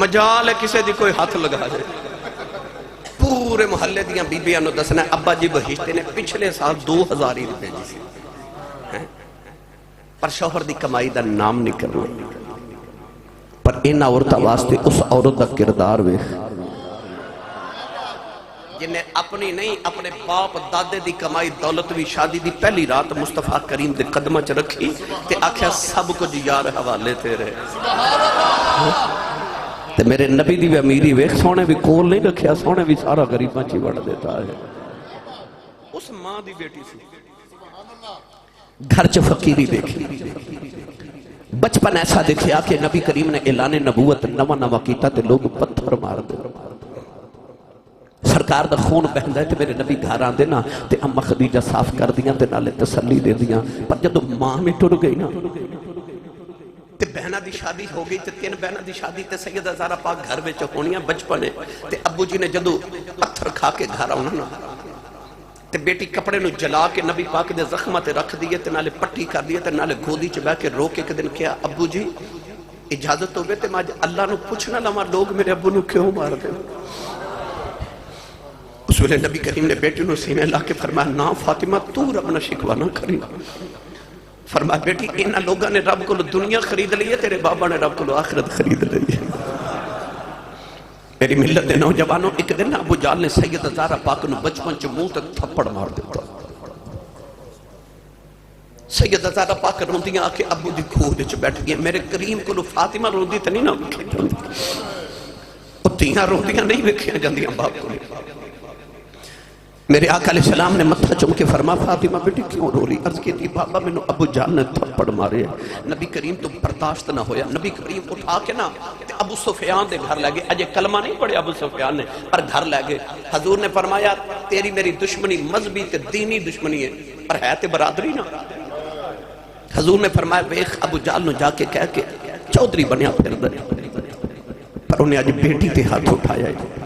S1: مجال ہے کسے دی کوئی ہاتھ لگا جائے پورے محلے دیاں بیبیاں نو دسنا ابا جی بہشتے نے پچھلے سال 2000 عید بھیجی سی پر شوہر دی کمائی دا نام نہیں کرنا پر ان عورتہ واسطے اس عورت دا کردار ویخ جنہیں اپنی نہیں اپنے باپ دادے دی کمائی دولت بھی شادی دی پہلی رات مصطفیٰ کریم دے قدمہ چ رکھی تے آکھیا سب کچھ یار حوالے تیرے تے میرے نبی دی بھی امیری ویخ سونے بھی کول نہیں رکھیا سونے بھی سارا غریباں چی وڑ دیتا ہے اس ماں دی بیٹی سی گھر چ فقیری دیکھی بچپن ایسا دیکھیا کہ نبی کریم نے اعلان نبوت نوا کیتا تے لوگ پتھر مار دے سرکار دا خون بہن دے تے میرے نبی گھر آن دینا تے اماں خدیجہ صاف کر دیاں تے نالے تسلی دے دیاں پر جدو ماں میں ٹر گئی نا تے بہنہ دی شادی ہو گئی تے 3 بہنہ دی شادی تے سیدہ زہرا پاک گھر میں چکونیاں بچپنے تے ابو جی نے جدو پتھر کھا کے گھر آنا نا تے بیٹی کپڑے نو جلا کے نبی پاک دے زخمہ تے رکھ دیئے تے نالے پٹی کر دیئے تے نالے گودی چ بہ کے رو کے ایک دن کیا ابو جی اجازت ہوئے تے ماں اللہ نو پوچھنا لما لوگ میرے ابو نو کیوں مار دے اس ویلے نبی کریم نے بیٹی نو سینے لا کے فرمایا نا فاطمہ تو رب نہ شکوا نہ کری فرمایا بیٹی انہا لوگاں نے رب کو دنیا خرید لی ہے تیرے بابا نے رب کو آخرت خرید لی ہے میری ملت دے نوجوانوں ایک دن ابو جال نے سیدہ زہرا پاک نو بچپن چ منہ تک تھپڑ مار دیتا سیدہ زہرا پاک روندیاں آکے ابو دی کھود چ بیٹھ گئے میرے کریم کو فاطمہ روندی تے نہیں نہ وکھے جاندی تیاں روندیاں نہیں وکھیاں جاندیاں باپ کو میرے آقا علیہ السلام نے متھا چوم کے فرما فاطمہ بیٹی کیوں رو رہی؟ عرض کی تھی بابا میں نے ابو جان نے تھپڑ مارے ہیں۔ نبی کریم تو برداشت نہ ہویا، نبی کریم اٹھا کے نا ابو سفیان دے گھر لے گئے، اجے کلمہ نہیں پڑھے ابو سفیان نے پر گھر لے گئے۔ حضور نے فرمایا تیری میری دشمنی مذہبی تے دینی دشمنی ہے پر ہے تے برادری نا۔ حضور نے فرمایا ویخ ابو جال نو جا کے کہہ کے چودھری بنیا پھر دے، پر انہیں آج بیٹی تے ہاتھ اٹھایا ہے۔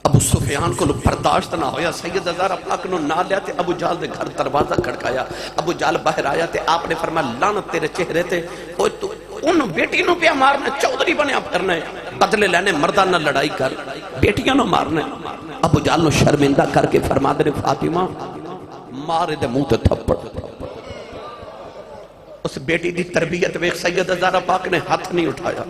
S1: ابو سفیان کو برداشت نہ ہویا، سید زہرا پاک نو نہ لیا تے ابو جال دے گھر دروازہ کھڑکایا۔ ابو جال باہر آیا تے آپ نے فرمایا لعنت تیرے چہرے تے، اوہ تو ان بیٹی نو پیا مارنا، چودھری بنیا پھرنا ہے، بدلے لینے مردہ نہ لڑائی کر، بیٹیاں نو مارنا ہے۔ ابو جال نو شرمندہ کر کے فرما دے فاطمہ مارے دے منہ تے تھپڑ۔ اس بیٹی دی تربیت ویکھ سید زہرا پاک نے ہاتھ نہیں اٹھایا۔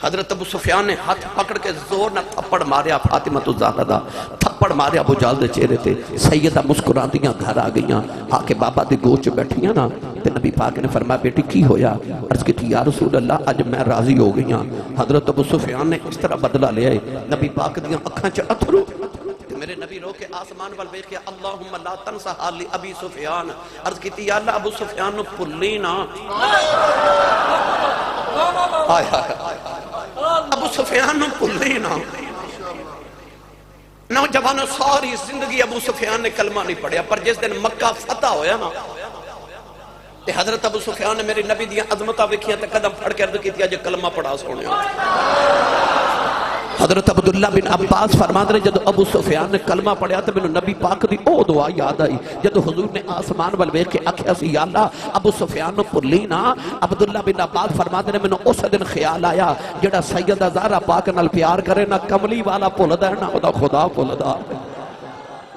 S1: حضرت ابو سفیان نے ہاتھ پکڑ کے زور نہ تھپڑ ماریا فاطمہ تو زہرا دا، تھپڑ ماریا ابو جال دے چہرے تے۔ سیدہ مسکران دیاں گھر آ گئیاں، آ کے بابا دی گوچ بیٹھیاں نا تے نبی پاک نے فرمایا بیٹی کی ہویا؟ عرض کی تھی یا رسول اللہ اج میں راضی ہو گئیاں۔ حضرت ابو سفیان نے اس طرح بدلہ لیا ہے، نبی پاک دیاں اکھاں چ اتھرو میرے نبی رو کے آسمان وال ویکھ کے اللہم لا تنسى حال ابی سفیان، عرض کی تھی یا اللہ ابو سفیان نو بھلی نا۔ ابو سفیان نو بھلی نا۔ نوجوانوں ساری زندگی ابو سفیان نے کلمہ نہیں پڑھیا، پر جس دن مکہ فتح ہویا نا تے حضرت ابو سفیان نے میری نبی دیاں عظمتاں ویکھیاں تے قدم پھڑ کے عرض کیتی اج کلمہ پڑھا سونیا۔ حضرت عبداللہ بن عباس فرماتے ہیں جدو ابو سفیان نے کلمہ پڑھیا تو میں نبی پاک دی او دعا یاد آئی جدو حضور نے آسمان وال ویکھ کے آکھیا سی یا اللہ ابو سفیان نو بھلی نا۔ عبداللہ بن عباس فرماتے ہیں میں اس دن خیال آیا جڑا سیدہ زہرا پاک نال پیار کرے نہ کملی والا بھولدا ہے نہ خدا خدا بھولدا،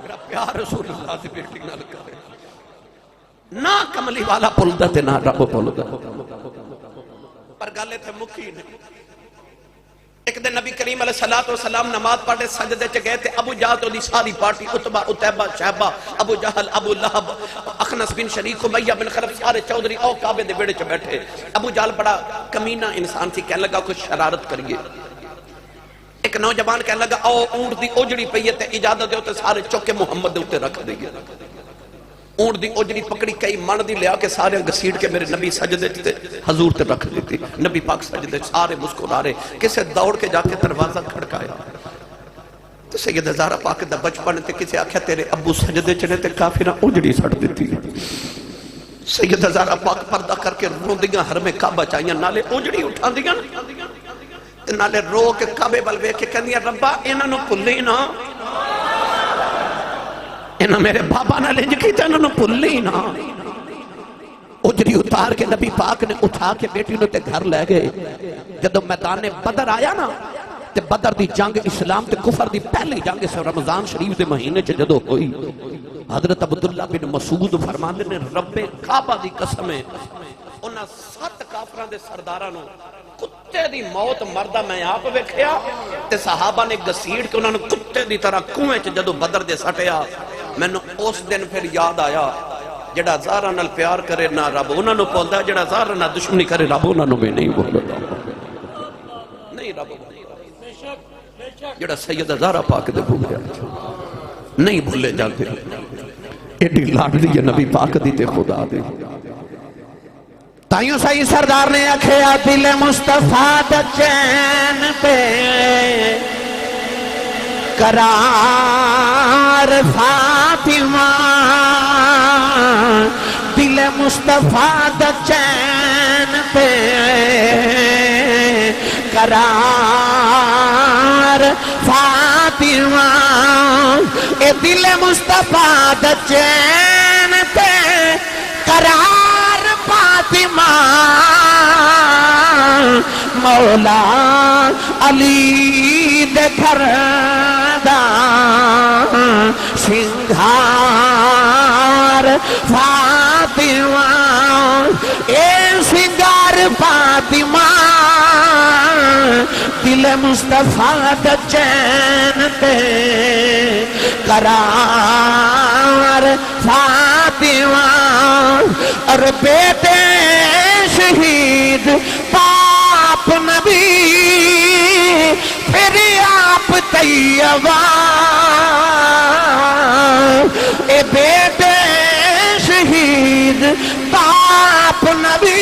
S1: میرا پیار رسول اللہ دی بیٹی نال کرے نہ کملی والا بھولدا تے نہ رب بھولدا۔ پر گل تے مکی نہیں۔ ایک دن نبی کریم علیہ السلام نماز پڑھے سجدے چ گئے تھے، ابو جہل تو دی ساری پارٹی عتبہ عتیبہ شہبہ ابو جہل ابو لہب اخنس بن شریک امیہ بن خلف سارے چودھری او کعبے دے بیڑے چ بیٹھے۔ ابو جہل بڑا کمینہ انسان تھی، کہنے لگا کچھ شرارت کریے۔ ایک نوجوان کہنے لگا او اونٹ دی اجڑی پئی ہے تے اجازت دیو تے سارے چوک کے محمد دے اوتے رکھ دئیے۔ اونٹ دی اجڑی پکڑی کئی من دی لیا کے سارے گسیڑ کے میرے نبی سجدے تے حضور تے رکھ دیتی۔ نبی پاک سجدے سارے مسکرا رہے، کسے دوڑ کے جا کے دروازہ کھڑکایا تو سیدہ زہرا پاک دا بچپن تے کسے آکھیا تیرے ابو سجدے چنے تے کافرہ اجڑی سڑ دیتی۔ سیدہ زہرا پاک پردہ کر کے روندیاں حرم کعبہ چاہیاں، نالے اجڑی اٹھا دیاں تے نالے رو کے کعبے بل ویکھ کے کہندیاں ربا انہاں نو بھلی نا، انہاں میرے بابا نہ لنج کی تے انہاں نو بھلی نا۔ اجڑی اتار کے نبی پاک نے اٹھا کے بیٹی نو تے گھر لے گئے۔ جدو میدان بدر آیا نا تے بدر دی جنگ اسلام تے کفر دی پہلی جنگ سے رمضان شریف دے مہینے چ جدو ہوئی، حضرت عبداللہ بن مسعود فرماندے نے رب کعبہ دی قسم ہے انہاں 7 کافراں دے سرداراں نو کتے دی موت مردہ میں آپ ویکھیا تے صحابہ نے گسیڑ کے انہوں نے کتے دی طرح کنویں چ جدو بدر دے سٹیا۔ میں نے اس دن پھر یاد آیا جڑا زہرا نال پیار کرے نہ رب انہوں نے بولدا، جڑا زہرا نال دشمنی کرے رب انہوں نے بھی نہیں بولدا، نہیں رب جڑا سیدہ زہرا پاک دے بھولیا نہیں بھولے جاتے، ایڈی لاڈلی ہے نبی پاک دی تے خدا دے۔
S2: تائیوں صحیح سردار نے اکھیا دل مصطفیٰ دا چین پہ قرار فاطمہ، دل مصطفیٰ دا چین پہ قرار فاطمہ، اے دل مصطفیٰ دا چین پہ قرار فاطمہ، مولا علی دے گھر دا سنگھار فاطمہ، اے سنگھار فاطمہ، دل مصطفیٰ دا چین پہ قرار فاطمہ، اور بیٹے شہید پاپ نبی پھر آپ طیبہ اے بیٹے شہید باپ نبی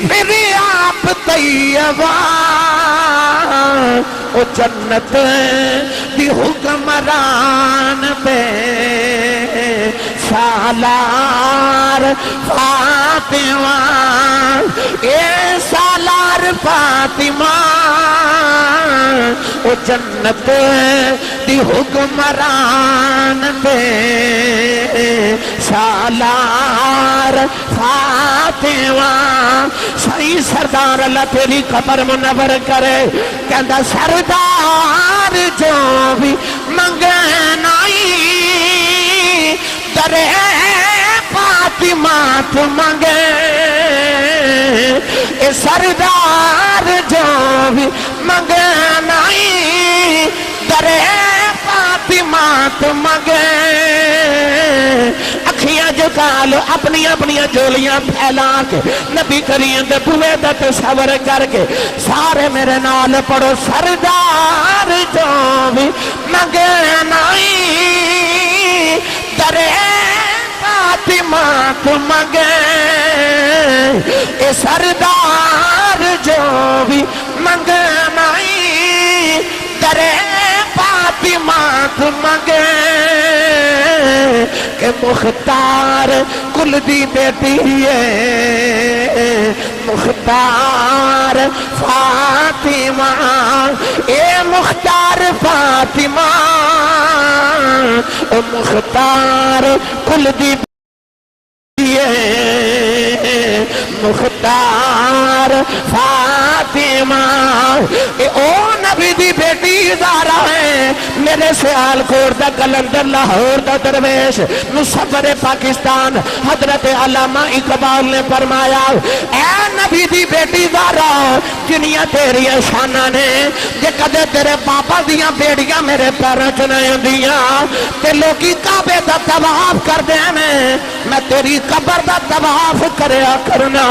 S2: پھر آپ طیبہ او جنت دی حکمران بے سالار فاطمہ اے سالار فاطمہ او جنت دی حکمران بے سالار فاطمہ صحیح سردار اللہ تیری قبر منور کرے کہندہ سردار جو بھی منگنائی درے فاطمہ تو منگے اے سردار جو بھی منگنائی درے فاطمہ تو منگے اکھیاں جھکالو اپنی اپنی جولیاں پھیلا کے نبی کریم دے بوئے دا تصور کر کے سارے میرے نال پڑھو سردار جو بھی منگنائی درے فاطمہ تو منگے اے سردار جو بھی منگنائی درے فاطمہ تو منگے کہ مختار کل دی بیٹی ہے مختار فاطمہ اے مختار فاطمہ اے مختار کل دی بیٹی ہے مختار فاطمہ اے او نبی دی بیٹی زہرا ہے میرے سیال کوٹ دا کلندر لاہور دا درویش مصور پاکستان حضرت علامہ اقبال نے فرمایا اے نبی دی بیٹی زہرا جنیاں تیری شانہ نے جے کدے تیرے پاپا دیاں بیڑیاں میرے پیروں چ نہیں ہوندیاں تے لوکی کعبے دا طواف کر دے میں تیری قبر دا طواف کریا کرنا